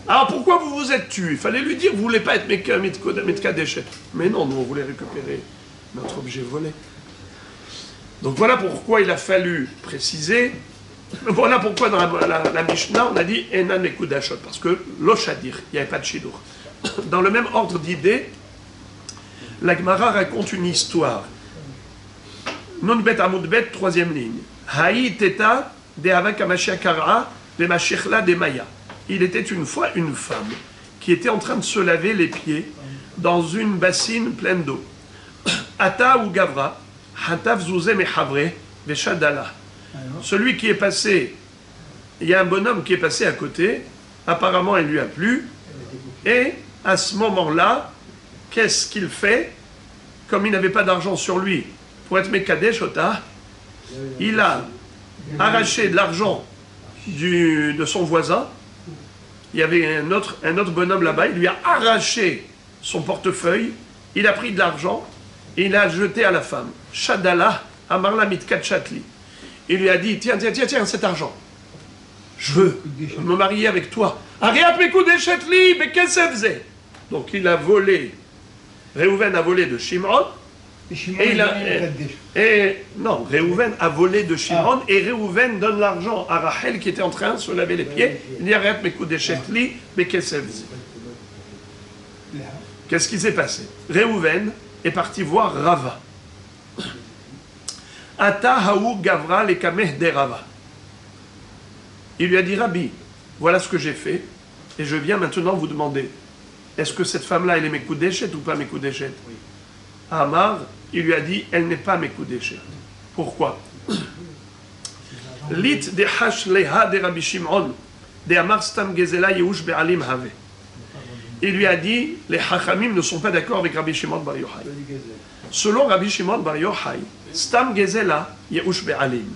A: Alors pourquoi vous vous êtes tué? Il fallait lui dire, vous ne voulez pas être Metkadeshet. Mais non, nous on voulait récupérer notre objet volé. Donc voilà pourquoi il a fallu préciser. Voilà pourquoi dans la Mishnah, on a dit Enan Mekudashot, parce que l'Oshadir, il n'y avait pas de Shidur. Dans le même ordre d'idée, la Gemara raconte une histoire. Nunbet Amudbet, 3e ligne. Haï Teta de Havak Amashia Kara de Mashichla de Maya. Il était une fois une femme qui était en train de se laver les pieds dans une bassine pleine d'eau. Ata ou Gavra, Hatav Zouze Mehavre, Veshadala. Celui qui est passé, il y a un bonhomme qui est passé à côté, apparemment il lui a plu, et à ce moment-là, qu'est-ce qu'il fait? Comme il n'avait pas d'argent sur lui pour être Mekadesh Ota, il a arraché de l'argent de son voisin. Il y avait un autre bonhomme là-bas, il lui a arraché son portefeuille, il a pris de l'argent et il l'a jeté à la femme. Shadala Amarla Mitkachatli. Il lui a dit, tiens, cet argent. Je veux me marier avec toi. Ariat Mekudeshetli, mais qu'est-ce que ça faisait? Donc il a volé, Réhouven a volé de Shimon, non, Réhouven a volé de Shimon, et Réhouven donne l'argent à Rachel qui était en train de se laver les pieds. Il dit Ariat Mekudeshetli, mais qu'est-ce que ça faisait? Qu'est-ce qui s'est passé? Réhouven est parti voir Rava. Ata haou gavra le kameh de Rava. Il lui a dit Rabbi, voilà ce que j'ai fait, et je viens maintenant vous demander, est-ce que cette femme-là, elle est Mekudeshet ou pas Mekudeshet? Oui. Amar, il lui a dit, elle n'est pas Mekudeshet. Pourquoi? Lit de hash leha de Rabbi Shimon, de Amar stam gezela yehush be'alim have. Il lui a dit, les Hachamim ne sont pas d'accord avec Rabbi Shimon Bar Yochai. Selon Rabbi Shimon Bar Yochai, stam gezela yehush be'alim.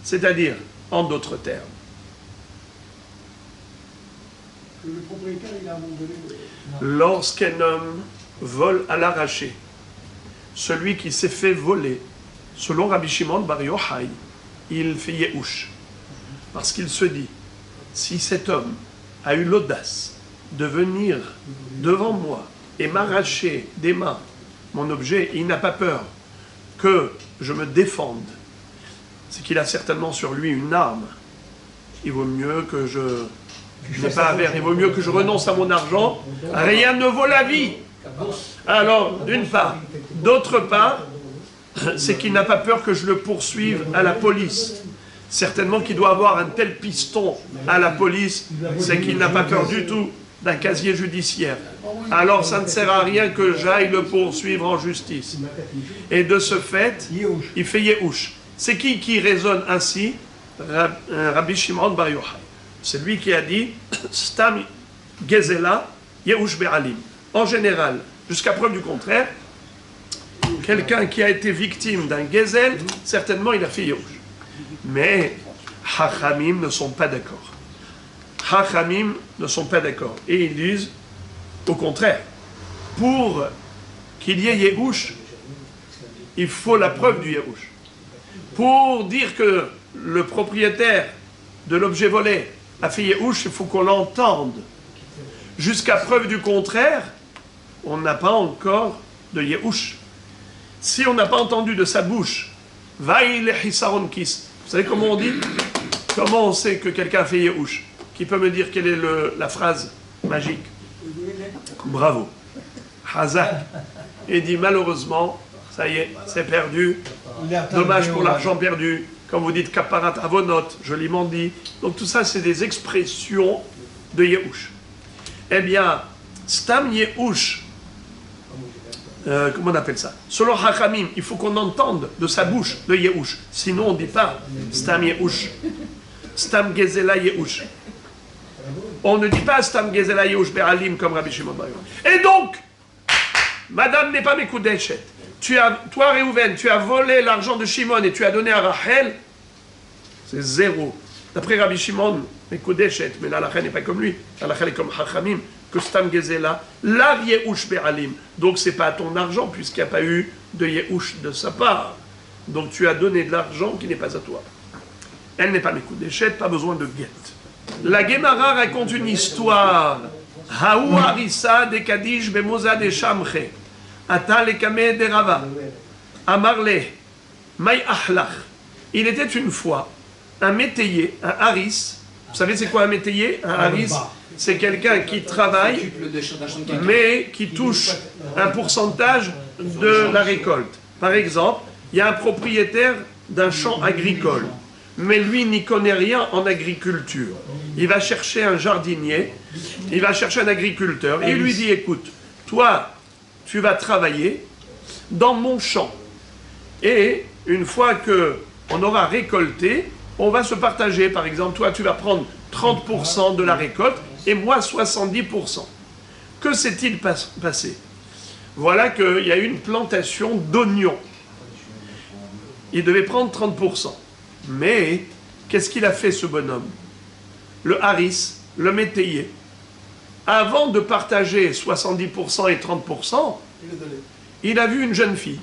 A: C'est-à-dire, en d'autres termes,
B: Le propriétaire, il a abandonné.
A: Lorsqu'un homme vole à l'arraché, celui qui s'est fait voler, selon Rabbi Shimon Bar Yochai, il fait Yehush. Parce qu'il se dit, si cet homme a eu l'audace de venir devant moi et m'arracher des mains mon objet, il n'a pas peur que je me défende, c'est qu'il a certainement sur lui une arme. Il vaut mieux que je n'ai pas affaire, il vaut mieux que je renonce à mon argent, rien ne vaut la vie. Alors, d'une part. D'autre part, c'est qu'il n'a pas peur que je le poursuive à la police. Certainement qu'il doit avoir un tel piston à la police, c'est qu'il n'a pas peur du tout d'un casier judiciaire. Alors ça ne sert à rien que j'aille le poursuivre en justice. Et de ce fait, il fait Yehush. C'est qui raisonne ainsi? Rabbi Shimon Bar Yochai. C'est lui qui a dit Stam Gezela Yehush Be'alim. En général, jusqu'à preuve du contraire, quelqu'un qui a été victime d'un Gezel, certainement il a fait Yehush. Mais Hachamim ne sont pas d'accord. Hachamim ne sont pas d'accord. Et ils disent, au contraire, pour qu'il y ait Yehush, il faut la preuve du Yehush. Pour dire que le propriétaire de l'objet volé a fait Yehush, il faut qu'on l'entende. Jusqu'à preuve du contraire, on n'a pas encore de Yehush. Si on n'a pas entendu de sa bouche, Vaïl Hisaron Kis. Vous savez comment on dit? Comment on sait que quelqu'un a fait Yehush? Qui peut me dire quelle est la phrase magique? Bravo. Hazak. Il dit malheureusement, ça y est, c'est perdu. Dommage pour l'argent perdu. Quand vous dites kaparat avonot, joliment dit. Donc tout ça, c'est des expressions de Yehush. Eh bien, Stam Yehush, comment on appelle ça? Selon Hachamim, il faut qu'on entende de sa bouche le Yehush. Sinon, on ne dit pas Stam Yehush. Stam Gezela Yehush. On ne dit pas Stam Gezela Yehush Be'alim comme Rabbi Shimon Bar Yochai. Et donc, Madame n'est pas Mekoudeshet. Toi, Réhouven, tu as volé l'argent de Shimon et tu as donné à Rachel. C'est zéro. D'après Rabbi Shimon, Mekoudeshet, mais là, la reine n'est pas comme lui. La reine est comme Hachamim. Que Stam Gezela, la Yehush Be'alim. Donc c'est pas ton argent puisqu'il n'y a pas eu de Yehush de sa part. Donc tu as donné de l'argent qui n'est pas à toi. Elle n'est pas Mekoudeshet, pas besoin de guet. La Gemara raconte une histoire. Haou Harissa de Kadish Bemoza de Shamche. Ata le Kame de Rava. Amarle. May Ahlach. Il était une fois un métayer, un haris. Vous savez c'est quoi un métayer? Un haris, c'est quelqu'un qui travaille, mais qui touche un pourcentage de la récolte. Par exemple, il y a un propriétaire d'un champ agricole, mais lui n'y connaît rien en agriculture. Il va chercher un jardinier, il va chercher un agriculteur, et il lui dit, écoute, toi, tu vas travailler dans mon champ. Et une fois qu'on aura récolté, on va se partager. Par exemple, toi, tu vas prendre 30% de la récolte, et moi 70%. Que s'est-il passé? Voilà qu'il y a eu une plantation d'oignons. Il devait prendre 30%. Mais, qu'est-ce qu'il a fait ce bonhomme? Le haris, le métayer, avant de partager 70% et 30%, il a vu une jeune fille.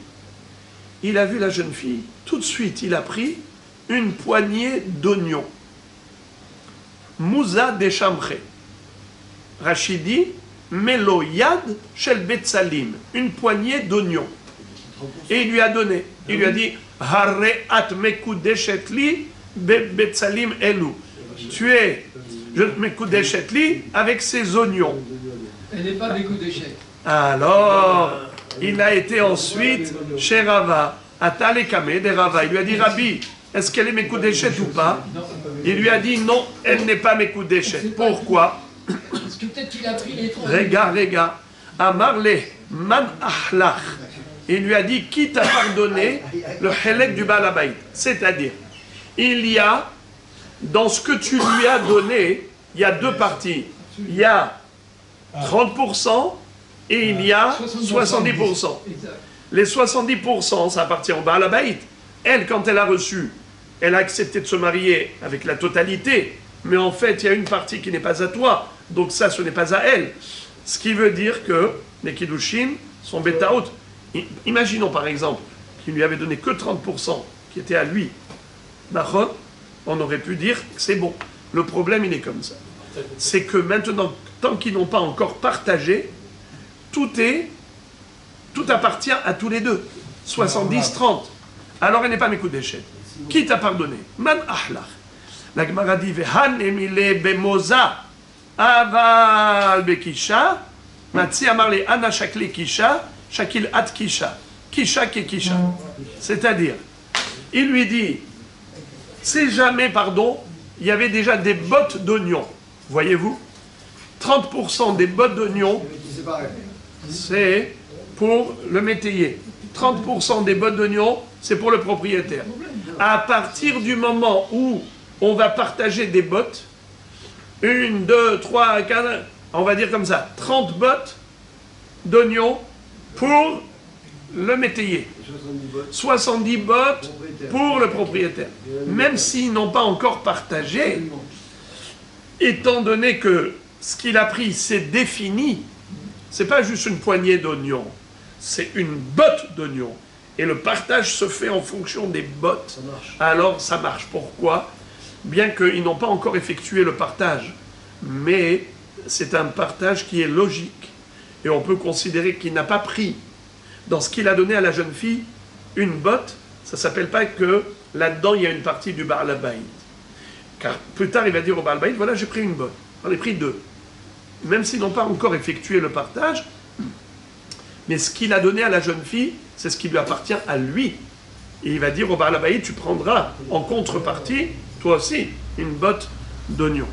A: Il a vu la jeune fille. Tout de suite, il a pris une poignée d'oignons. Mouza de Shamche. Rachidi, Melo Yad Shel Betsalim, une poignée d'oignons. Et il lui a donné. Il lui a dit, Hareat Mekudeshetli Betsalim Elu. Tu es, je Mekudeshetli avec ces oignons.
C: Elle n'est pas Mekudeshet.
A: Alors, il a été ensuite chez Rava, Atale Kame de Rava. Il lui a dit, Rabbi, est-ce qu'elle est Mekudeshet ou pas? Il lui a dit, non, elle n'est pas Mekudeshet. Pourquoi?
C: Parce que peut-être qu'il a pris les trois.
A: Regarde. Amarle, man ahlach. Il lui a dit, qui t'a pardonné le helek du Baal Habayit? C'est-à-dire, il y a, dans ce que tu lui as donné, il y a deux parties. Il y a 30% et il y a 70%. Les 70%, ça appartient au Baal Habayit. Elle, quand elle a reçu, elle a accepté de se marier avec la totalité, mais en fait, il y a une partie qui n'est pas à toi. Donc ça, ce n'est pas à elle. Ce qui veut dire que les Kiddushin sont bêta haute. Imaginons par exemple qu'il lui avait donné que 30% qui était à lui. Nachon, on aurait pu dire que c'est bon. Le problème, il est comme ça. C'est que maintenant, tant qu'ils n'ont pas encore partagé, tout appartient à tous les deux. 70-30. Alors elle n'est pas mes coups d'échec. Qui t'a pardonné? Man ahlach. La Gemara dit Vehan emile bemoza aval bekisha. Matzi amar le ana shakli kisha shakil at kisha. Kisha ke kisha. C'est-à-dire, il lui dit, si jamais, pardon, il y avait déjà des bottes d'oignons. Voyez-vous, 30% des bottes d'oignons, c'est pour le métayer. 30% des bottes d'oignons, c'est pour le propriétaire. À partir du moment où on va partager des bottes, 1, 2, 3, 4, on va dire comme ça, 30 bottes d'oignons pour le métayer. 70 bottes pour le propriétaire. Même s'ils n'ont pas encore partagé, étant donné que ce qu'il a pris, c'est défini, c'est pas juste une poignée d'oignons, c'est une botte d'oignons. Et le partage se fait en fonction des bottes. Alors ça marche. Pourquoi? Bien qu'ils n'ont pas encore effectué le partage. Mais c'est un partage qui est logique. Et on peut considérer qu'il n'a pas pris dans ce qu'il a donné à la jeune fille une botte. Ça ne s'appelle pas que là-dedans il y a une partie du Baal Habayit. Car plus tard il va dire au Baal Habayit, voilà j'ai pris une botte. J'en ai pris 2. Même s'ils n'ont pas encore effectué le partage, mais ce qu'il a donné à la jeune fille, c'est ce qui lui appartient à lui. Et il va dire au Baal Habayit, tu prendras en contrepartie, toi aussi, une botte d'oignon.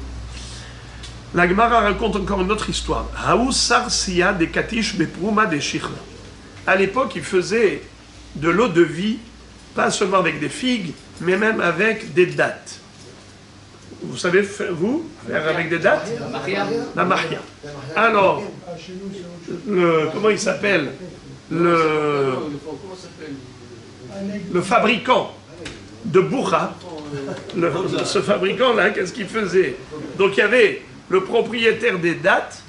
A: La Gemara raconte encore une autre histoire. Haou sarsia de katish beprouma de shichra. À l'époque, il faisait de l'eau de vie, pas seulement avec des figues, mais même avec des dattes. Vous savez, vous, faire avec des dattes? La mahia. Alors, comment il s'appelle? Le fabricant de bourra, ce fabricant-là, qu'est-ce qu'il faisait? Donc il y avait le propriétaire des dattes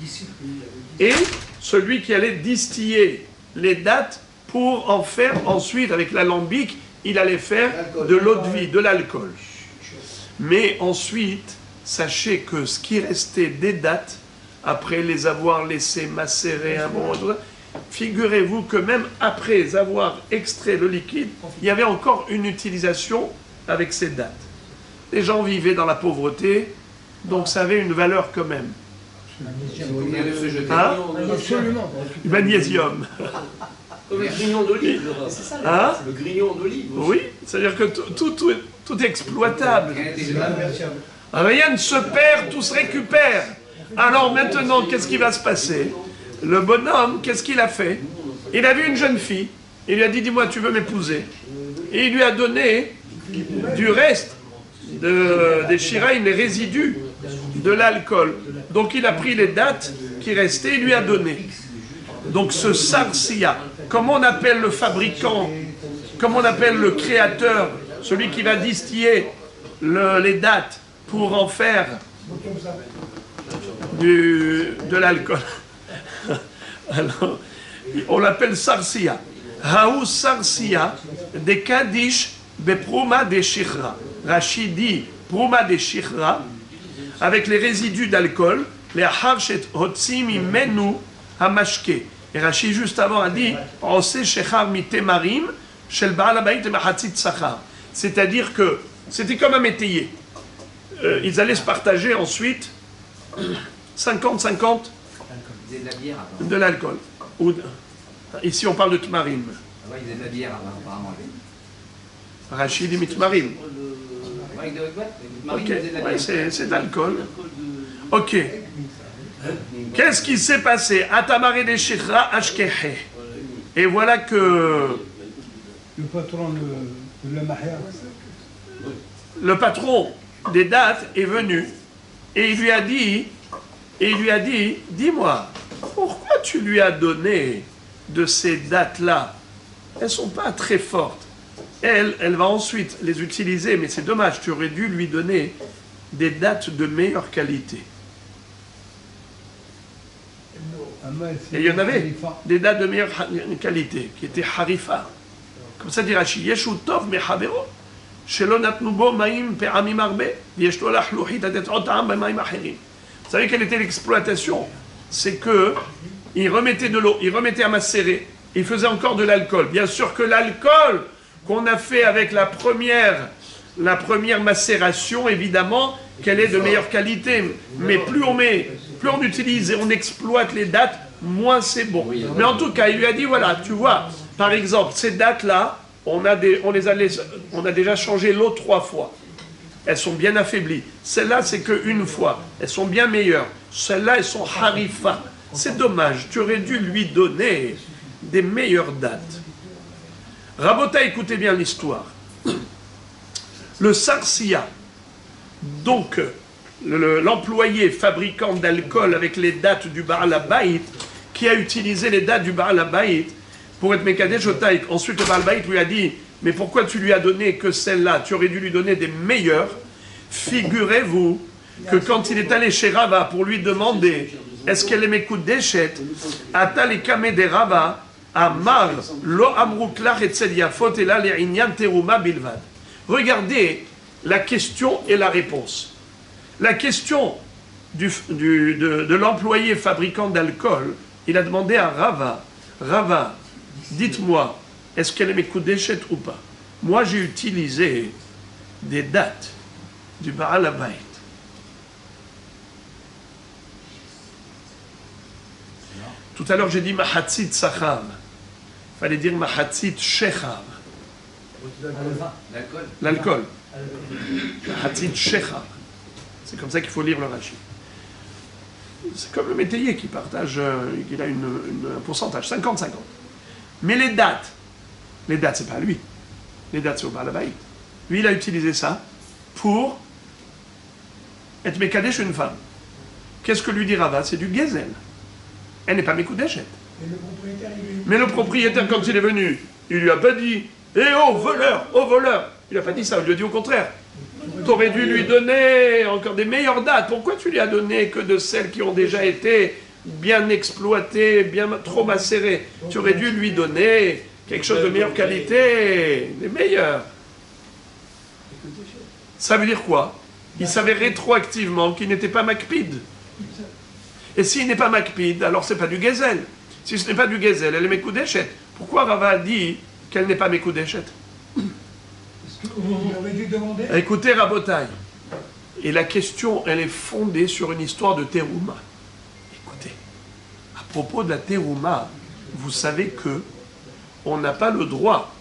A: et celui qui allait distiller les dattes pour en faire ensuite, avec l'alambic, il allait faire de l'eau de vie, de l'alcool. Mais ensuite, sachez que ce qui restait des dattes, après les avoir laissées macérer un bon moment, figurez-vous que même après avoir extrait le liquide, il y avait encore une utilisation avec ces dattes. Les gens vivaient dans la pauvreté, donc ça avait une valeur quand même. Hein?
C: Absolument.
A: Du magnésium.
B: Comme le grignon d'olive.
A: Hein?
B: Le grignon d'olive.
A: Oui, c'est-à-dire que tout est exploitable. Rien ne se perd, tout se récupère. Alors maintenant, qu'est-ce qui va se passer? Le bonhomme, qu'est-ce qu'il a fait? Il a vu une jeune fille, il lui a dit, dis-moi, tu veux m'épouser? Et il lui a donné du reste des shiraïm, les résidus de l'alcool. Donc il a pris les dattes qui restaient, il lui a donné. Donc ce sarsia, comment on appelle le fabricant, comment on appelle le créateur, celui qui va distiller les dattes pour en faire de l'alcool? Alors, on l'appelle sarsia. Haou sarsia de kadish beprouma de shichra. Rachid dit prouma de shichra, avec les résidus d'alcool, les harshet hotzim menu hamashke. Et Rachid juste avant a dit ose shechar mitemarim shel baal habayit mahatzit sachar. C'est-à-dire que c'était comme un métayer. Ils allaient se partager ensuite 50-50 de l'alcool. Ici on parle de tmarim.
D: Ah ouais, ils faisaient de la bière apparemment.
A: Rachid dit mitmarim.
D: Ok,
A: ouais, c'est de l'alcool. Ok. Qu'est-ce qui s'est passé? Atamare de Shechra Ashkehe. Et voilà que
E: Le patron de la Mahia.
A: le patron des dates est venu et il lui a dit, dis-moi, pourquoi tu lui as donné de ces dates-là? Elles ne sont pas très fortes. Elle va ensuite les utiliser, mais c'est dommage, tu aurais dû lui donner des dates de meilleure qualité. Et il y en avait des dates de meilleure qualité, qui étaient harifa. Comme ça dit Rashi, Yeshu tov mehavero, shelo natnu bo maim pe'amim arbe, yesh lo lachluchit adet otam b'maim acherim. Vous savez quelle était l'exploitation? C'est que il remettait de l'eau, il remettait à macérer, il faisait encore de l'alcool. Bien sûr que l'alcool qu'on a fait avec la première macération, évidemment, qu'elle est de meilleure qualité. Mais plus on utilise et on exploite les dates, moins c'est bon. Mais en tout cas, il lui a dit, voilà, tu vois, par exemple, ces dates-là, on a déjà changé l'eau 3 fois. Elles sont bien affaiblies. Celles-là, c'est qu'une fois. Elles sont bien meilleures. Celles-là, elles sont harifa. C'est dommage, tu aurais dû lui donner des meilleures dates. Rabota, écoutez bien l'histoire. Le sarsia, donc l'employé fabricant d'alcool avec les dates du Baal HaBayit, qui a utilisé les dates du Baal HaBayit pour être Mekadesh Otaïk. Ensuite, le Baal HaBayit lui a dit, mais pourquoi tu lui as donné que celle-là? Tu aurais dû lui donner des meilleures. Figurez-vous que quand il est allé chez Rava pour lui demander est-ce qu'elle est Mekudeshet, Atal Kame de Rava, Amar, Lo Amrou Klach et Tzediafot, et là, les Inyan Teruma Bilvad. Regardez la question et la réponse. La question de l'employé fabricant d'alcool, il a demandé à Rava, Rava, dites-moi, est-ce qu'elle est Mekudeshet ou pas? Moi, j'ai utilisé des dates du Baal HaBayit. Tout à l'heure, j'ai dit Mahatzit Sachar. Il fallait dire Mahatzit Shechar. L'alcool. Mahatzit Shechar. C'est comme ça qu'il faut lire le Rashi. C'est comme le métayer qui partage, il a un pourcentage, 50-50. Mais les dates, c'est pas lui. Les dates, c'est au Baal HaBayit. Lui, il a utilisé ça pour être Mekadesh une femme. Qu'est-ce que lui dit Rava? C'est du Gezel. Elle n'est pas Mekudeshet. Mais le propriétaire, quand il est venu, il lui a pas dit « Eh oh, voleur, oh, voleur !» Il n'a pas dit ça, il lui a dit au contraire. Tu aurais dû lui donner encore des meilleures dates. Pourquoi tu lui as donné que de celles qui ont déjà été bien exploitées, bien trop macérées? Tu aurais dû lui donner quelque chose de meilleure qualité, des meilleures. Ça veut dire quoi? Il savait rétroactivement qu'il n'était pas Makpid. Et s'il n'est pas Makpid, alors c'est pas du Gezel. Si ce n'est pas du Gezel, elle est Mekudeshet. Pourquoi Rava a dit qu'elle n'est pas Mekudeshet? Écoutez Rabotai. Et la question, elle est fondée sur une histoire de Terouma. Écoutez, à propos de la Terouma, vous savez que on n'a pas le droit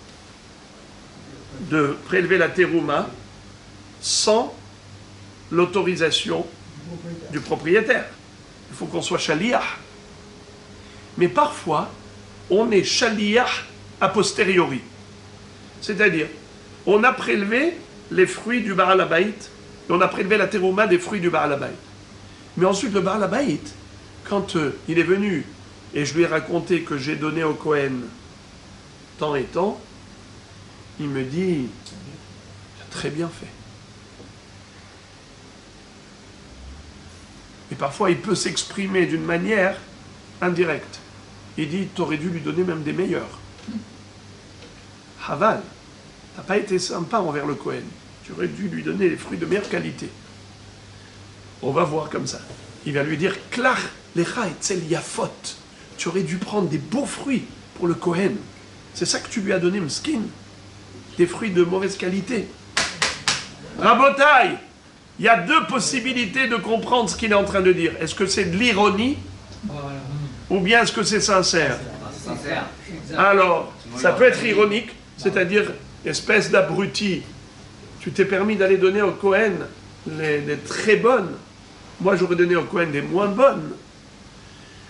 A: de prélever la Terouma sans l'autorisation du propriétaire. Il faut qu'on soit shaliach. Mais parfois, on est shaliach a posteriori. C'est-à-dire, on a prélevé les fruits du Baal HaBayit, et on a prélevé la terouma des fruits du Baal HaBayit. Mais ensuite, le Baal HaBayit, quand il est venu, et je lui ai raconté que j'ai donné au Kohen tant et tant, il me dit, tu as très bien fait. Et parfois, il peut s'exprimer d'une manière indirecte. Il dit, tu aurais dû lui donner même des meilleurs. Haval, tu n'as pas été sympa envers le Kohen. Tu aurais dû lui donner des fruits de meilleure qualité. On va voir comme ça. Il va lui dire, Klach lecha etzel yafot. Tu aurais dû prendre des beaux fruits pour le Kohen. C'est ça que tu lui as donné, Mskin. Des fruits de mauvaise qualité. Rabotai, il y a deux possibilités de comprendre ce qu'il est en train de dire. Est-ce que c'est de l'ironie ou bien est-ce que c'est sincère?
D: Sincère.
A: Alors, ça peut être ironique, c'est-à-dire, espèce d'abruti, tu t'es permis d'aller donner au Kohen des très bonnes. Moi, j'aurais donné au Kohen des moins bonnes.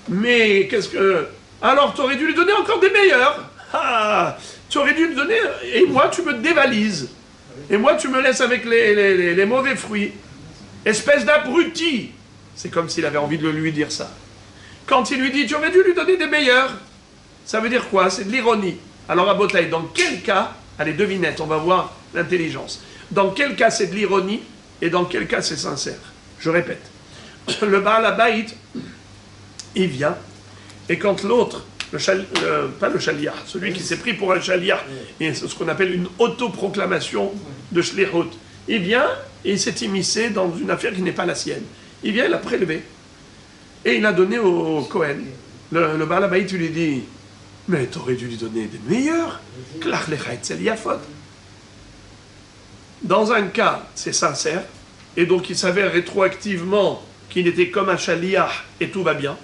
A: Mais qu'est-ce que... Alors, tu aurais dû lui donner encore des meilleures. Ah, tu aurais dû lui donner... Et moi, tu me dévalises. Et moi, tu me laisses avec les mauvais fruits. Espèce d'abruti. C'est comme s'il avait envie de lui dire ça. Quand il lui dit, tu aurais dû lui donner des meilleurs, ça veut dire quoi? C'est de l'ironie. Alors, à Botaï, dans quel cas, allez, devinette, on va voir l'intelligence. Dans quel cas c'est de l'ironie et dans quel cas c'est sincère? Je répète. Le Baal HaBayit, il vient Et quand l'autre, pas le shaliach, celui qui s'est pris pour un shaliach, et c'est ce qu'on appelle une autoproclamation de shlichut, il vient et il s'est immiscé dans une affaire qui n'est pas la sienne. Il vient, il a prélevé, et il a donné au Kohen. Le Baal Habayit lui dit, mais t'aurais dû lui donner des meilleurs. Klach lecha etzel yafot. Dans un cas, c'est sincère, et donc il s'avère rétroactivement qu'il était comme un shaliach et tout va bien.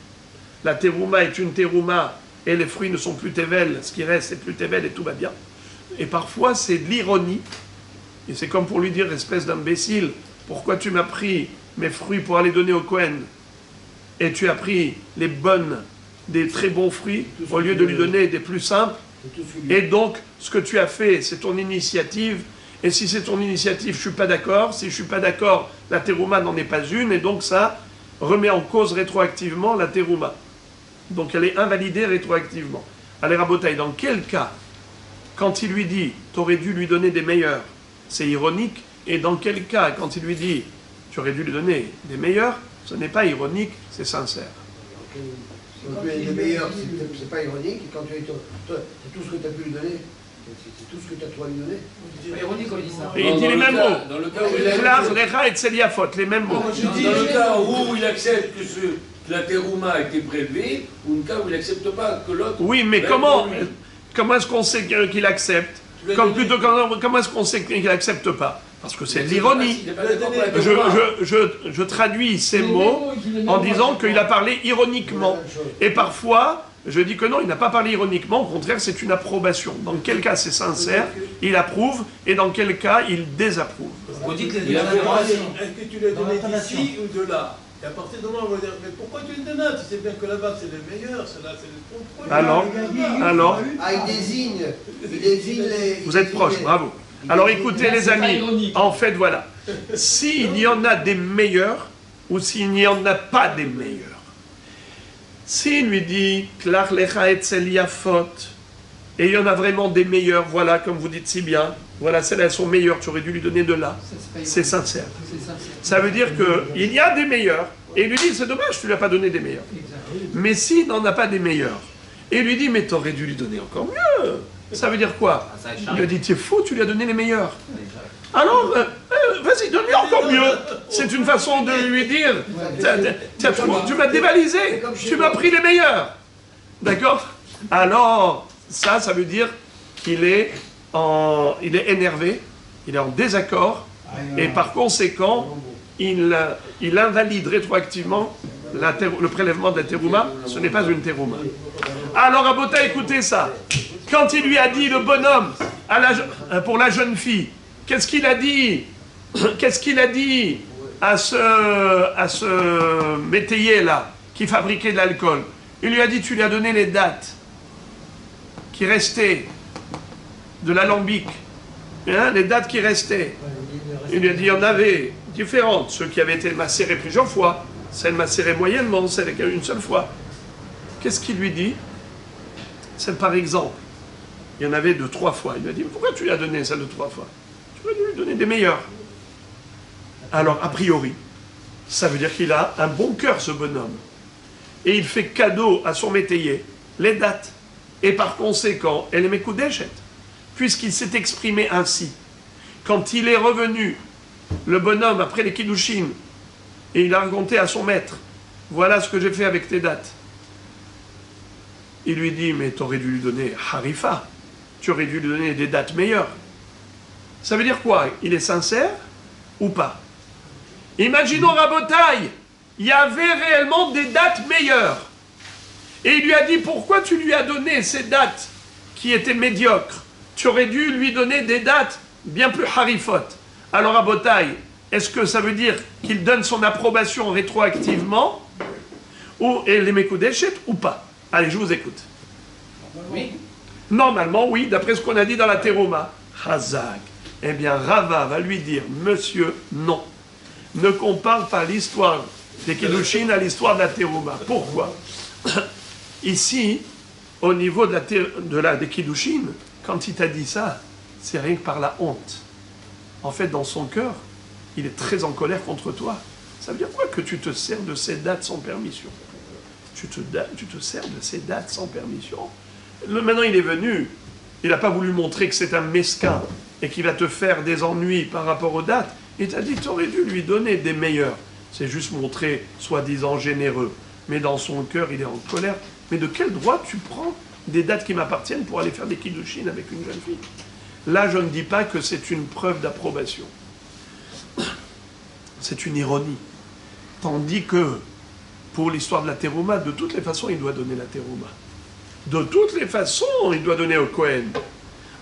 A: La terouma est une terouma et les fruits ne sont plus tevel, ce qui reste c'est plus tevel et tout va bien. Et parfois c'est de l'ironie, et c'est comme pour lui dire, espèce d'imbécile, pourquoi tu m'as pris mes fruits pour aller donner au Kohen et tu as pris les bonnes, des très bons fruits au lieu de lui donner des plus simples. Et donc ce que tu as fait c'est ton initiative. Et si c'est ton initiative, je ne suis pas d'accord. Si je ne suis pas d'accord, la terouma n'en est pas une. Et donc ça remet en cause rétroactivement la terouma. Donc elle est invalidée rétroactivement. Allez, Rabotaï, dans quel cas, quand il lui dit « t'aurais dû lui donner des meilleurs », c'est ironique. Et dans quel cas, quand il lui dit « tu aurais dû lui donner des meilleurs », ce n'est pas ironique, c'est sincère.
F: Quand tu as des meilleurs, c'est pas ironique. Et quand tu as c'est tout ce que tu as pu lui donner. C'est tout ce que tu as toi lui donner.
D: C'est pas ironique quand il dit ça.
A: Et il dit les mêmes mots.
B: Dans le cas où
A: Klach lecha etzel yafot, les mêmes mots.
B: dans le cas où il accepte que la terouma a été prélevée, ou le cas où il n'accepte pas que l'autre.
A: Oui, mais comment est-ce qu'on sait qu'il accepte? Comment est-ce qu'on sait qu'il n'accepte pas? Parce que c'est de l'ironie. Je traduis ces mots en disant qu'il a parlé ironiquement. Et parfois, je dis que non, il n'a pas parlé ironiquement, au contraire, c'est une approbation. Dans quel cas c'est sincère, il approuve, et dans quel cas il désapprouve.
D: Vous dites les
B: Il a fait
G: Est-ce que tu l'as donné d'ici ou de là? Et à partir de là, on va dire, mais pourquoi tu le donnes là? Tu sais bien que là-bas c'est le meilleur, là c'est le pourquoi?
A: Alors,
F: Ah, il désigne les...
A: vous êtes proches, bravo. Alors écoutez les amis, en fait voilà, s'il y en a des meilleurs, ou s'il n'y en a pas des meilleurs, s'il lui dit « Klach lecha etzel yafot » et il y en a vraiment des meilleurs, voilà, comme vous dites si bien, voilà, celles-là sont meilleures, tu aurais dû lui donner de là, c'est sincère. Ça veut dire qu'il y a des meilleurs, et il lui dit « C'est dommage, tu ne lui as pas donné des meilleurs. » Mais s'il n'en a pas des meilleurs, et il lui dit « Mais tu aurais dû lui donner encore mieux », ça veut dire quoi? Il lui a dit « Tu es fou, tu lui as donné les meilleurs. » Alors, vas-y, donne-lui encore mieux. C'est une façon de lui dire, tu m'as dévalisé, tu m'as pris les meilleurs. D'accord? Alors, ça veut dire qu'il est énervé, il est en désaccord, et par conséquent, il invalide rétroactivement le prélèvement de la terouma. Ce n'est pas une terouma. Alors, Abota, écoutez ça. Quand il lui a dit, le bonhomme, pour la jeune fille, qu'est-ce qu'il a dit? Qu'est-ce qu'il a dit à ce métayer-là, qui fabriquait de l'alcool? Il lui a dit, tu lui as donné les dates qui restaient de l'alambic, hein, les dates qui restaient. Il lui a dit, il y en avait différentes, ceux qui avaient été macérés plusieurs fois, celles macérées moyennement, celles qui une seule fois. Qu'est-ce qu'il lui dit? C'est par exemple, il y en avait de 3 fois. Il lui a dit, pourquoi tu lui as donné celle de 3 fois? Tu aurais dû lui donner des meilleurs. Alors, a priori, ça veut dire qu'il a un bon cœur, ce bonhomme. Et il fait cadeau à son métayer les dates. Et par conséquent, elle est Mekoudeshet, puisqu'il s'est exprimé ainsi. Quand il est revenu, le bonhomme, après les Kiddushin, et il a raconté à son maître, voilà ce que j'ai fait avec tes dates. Il lui dit, mais tu aurais dû lui donner Harifa, tu aurais dû lui donner des dates meilleures. Ça veut dire quoi? Il est sincère ou pas? Imaginons Rabotaï, il y avait réellement des dates meilleures. Et il lui a dit, pourquoi tu lui as donné ces dates qui étaient médiocres? Tu aurais dû lui donner des dates bien plus harifot. Alors Rabotaï, est-ce que ça veut dire qu'il donne son approbation rétroactivement ou les Mekoudeshet ou pas? Allez, je vous écoute.
D: Oui.
A: Normalement, oui, d'après ce qu'on a dit dans la Teroma. Hazak. Eh bien, Rava va lui dire, monsieur, non. Ne compare pas l'histoire des Kiddushin à l'histoire de la Teroma. Pourquoi? Ici, au niveau des Kiddushin, quand il t'a dit ça, c'est rien que par la honte. En fait, dans son cœur, il est très en colère contre toi. Ça veut dire quoi que tu te sers de ces dates sans permission? tu te sers de ces dates sans permission. Maintenant, il est venu, il n'a pas voulu montrer que c'est un mesquin et qu'il va te faire des ennuis par rapport aux dates. Il t'a dit, tu aurais dû lui donner des meilleurs. C'est juste montrer, soi-disant, généreux. Mais dans son cœur, il est en colère. Mais de quel droit tu prends des dates qui m'appartiennent pour aller faire des kiddushin avec une jeune fille? Là, je ne dis pas que c'est une preuve d'approbation. C'est une ironie. Tandis que, pour l'histoire de la terouma, de toutes les façons, il doit donner la terouma. De toutes les façons, il doit donner au Kohen.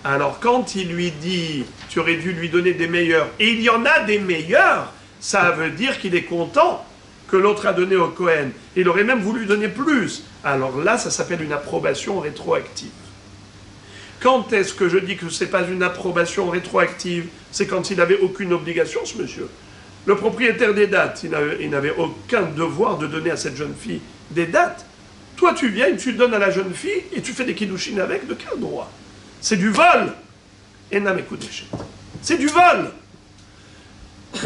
A: Alors, quand il lui dit, tu aurais dû lui donner des meilleurs, et il y en a des meilleurs, ça veut dire qu'il est content que l'autre a donné au Kohen. Il aurait même voulu donner plus. Alors là, ça s'appelle une approbation rétroactive. Quand est-ce que je dis que ce n'est pas une approbation rétroactive? C'est quand il n'avait aucune obligation, ce monsieur. Le propriétaire des dates, il n'avait aucun devoir de donner à cette jeune fille des dates. Toi, tu viens, tu donnes à la jeune fille et tu fais des kiddushin avec, de quel droit? C'est du vol. C'est du vol.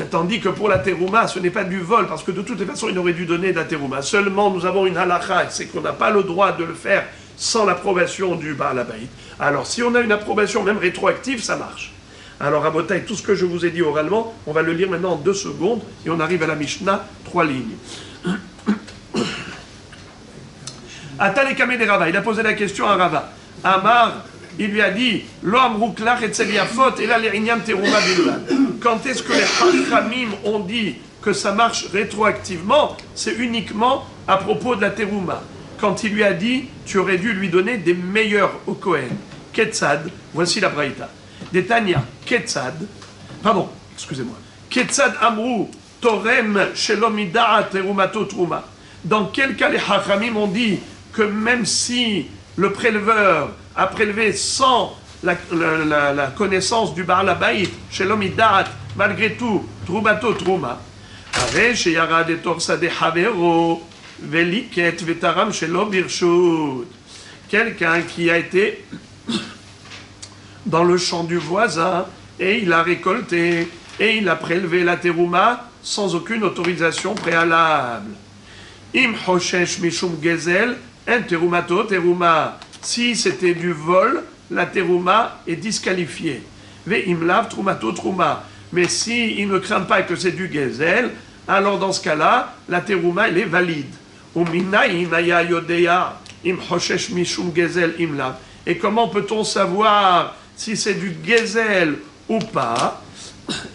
A: Tandis que pour la terouma, ce n'est pas du vol, parce que de toutes les façons, il aurait dû donner de la terouma. Seulement, nous avons une halakha, c'est qu'on n'a pas le droit de le faire sans l'approbation du Baal Habayit. Alors, si on a une approbation même rétroactive, ça marche. Alors, à Botaï, tout ce que je vous ai dit oralement, on va le lire maintenant en 2 secondes, et on arrive à la Mishnah, 3 lignes. Atale Kameh de Rava, il a posé la question à Rava. Amar, il lui a dit, Lo amrou klach et tseliafot, et là les inyam terouma bilvad. Quand est-ce que les Chachamim ont dit que ça marche rétroactivement? C'est uniquement à propos de la terouma. Quand il lui a dit, tu aurais dû lui donner des meilleurs au Kohen. Ketzad, voici la braïta. Des Tanya, Ketzad, pardon, excusez-moi. Ketzad amrou torem shelomida'at terumato truma. Dans quel cas les Chachamim ont dit que même si le préleveur a prélevé sans la connaissance du Baal Habayit, Shelomidat, malgré tout, Trumato Truma, Are Sheyarad et Torsa de Havero, Veliket Vetaram Shelo Birshut. Quelqu'un qui a été dans le champ du voisin et il a récolté et il a prélevé la terouma sans aucune autorisation préalable. Im Hoshesh Mishum Gezel, en terumato teruma. Si c'était du vol, la terouma est disqualifiée. Ve imlav trumato truma. Mais si il ne craint pas que c'est du gezel, alors dans ce cas-là, la terouma elle est valide. Et comment peut-on savoir si c'est du gezel ou pas?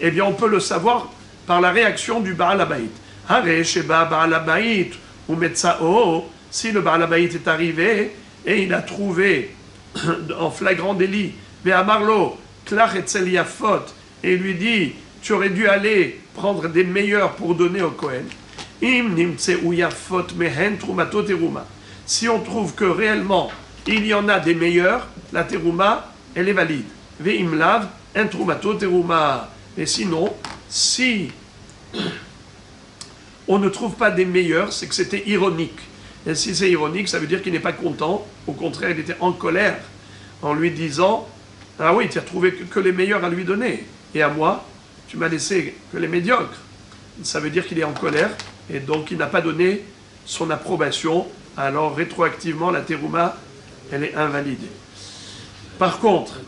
A: Eh bien, on peut le savoir par la réaction du Baal Habayit. Hare sheba Baal Habayit ou metzao. Si le Baal Habayit est arrivé et il a trouvé en flagrant délit, Ve'amarlo, klach et tseliafot, et il lui dit, tu aurais dû aller prendre des meilleurs pour donner au Kohen. Im nimtse uyafot mehen trumato teruma. Si on trouve que réellement il y en a des meilleurs, la teruma, elle est valide. Ve'im lav, en trumato teruma. Et sinon, si on ne trouve pas des meilleurs, c'est que c'était ironique. Et si c'est ironique, ça veut dire qu'il n'est pas content. Au contraire, il était en colère en lui disant, ah oui, tu as trouvé que les meilleurs à lui donner. Et à moi, tu m'as laissé que les médiocres. Ça veut dire qu'il est en colère et donc il n'a pas donné son approbation. Alors rétroactivement, la terouma, elle est invalidée. Par contre,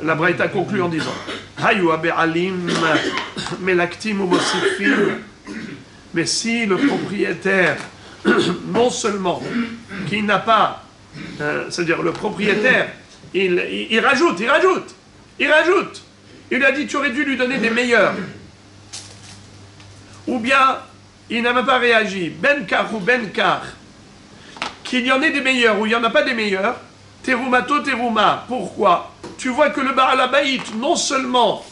A: la Braïta conclut en disant, Hayu abe'alim melaktim ou mosifim. Mais si le propriétaire, non seulement qu'il n'a pas, c'est-à-dire le propriétaire, il rajoute. Il a dit, tu aurais dû lui donner des meilleurs. Ou bien, il n'a même pas réagi. Benkar ou Benkar. Qu'il y en ait des meilleurs ou il n'y en a pas des meilleurs. Terumato teruma. Pourquoi? Tu vois que le Baal Habayit, non seulement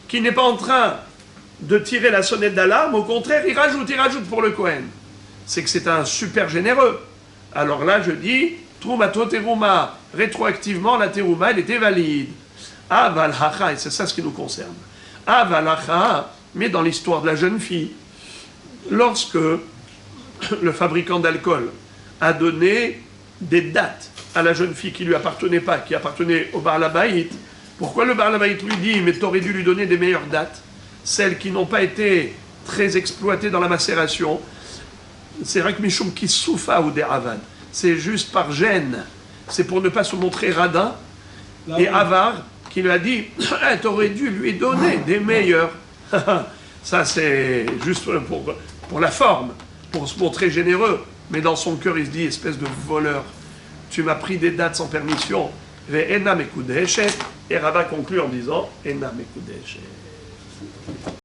A: qu'il n'est pas en train de tirer la sonnette d'alarme, au contraire, il rajoute pour le Kohen. C'est que c'est un super généreux. Alors là, je dis, Trumato teruma. Rétroactivement, la terouma, elle était valide. Aval hacha, et c'est ça ce qui nous concerne. Aval hacha, mais dans l'histoire de la jeune fille, lorsque le fabricant d'alcool a donné des dates à la jeune fille qui ne lui appartenait pas, qui appartenait au Baal Habayit, pourquoi le Baal Habayit lui dit, mais tu aurais dû lui donner des meilleures dates, celles qui n'ont pas été très exploitées dans la macération? c'est Rak Mishum qui soufa ou des Avad. C'est juste par gêne. C'est pour ne pas se montrer radin. Et Avar qui lui a dit tu aurais dû lui donner des meilleurs. Ça, c'est juste pour la forme, pour se montrer généreux. Mais dans son cœur, il se dit espèce de voleur. Tu m'as pris des dates sans permission. Et Rava conclut en disant Ena Mekudeshet.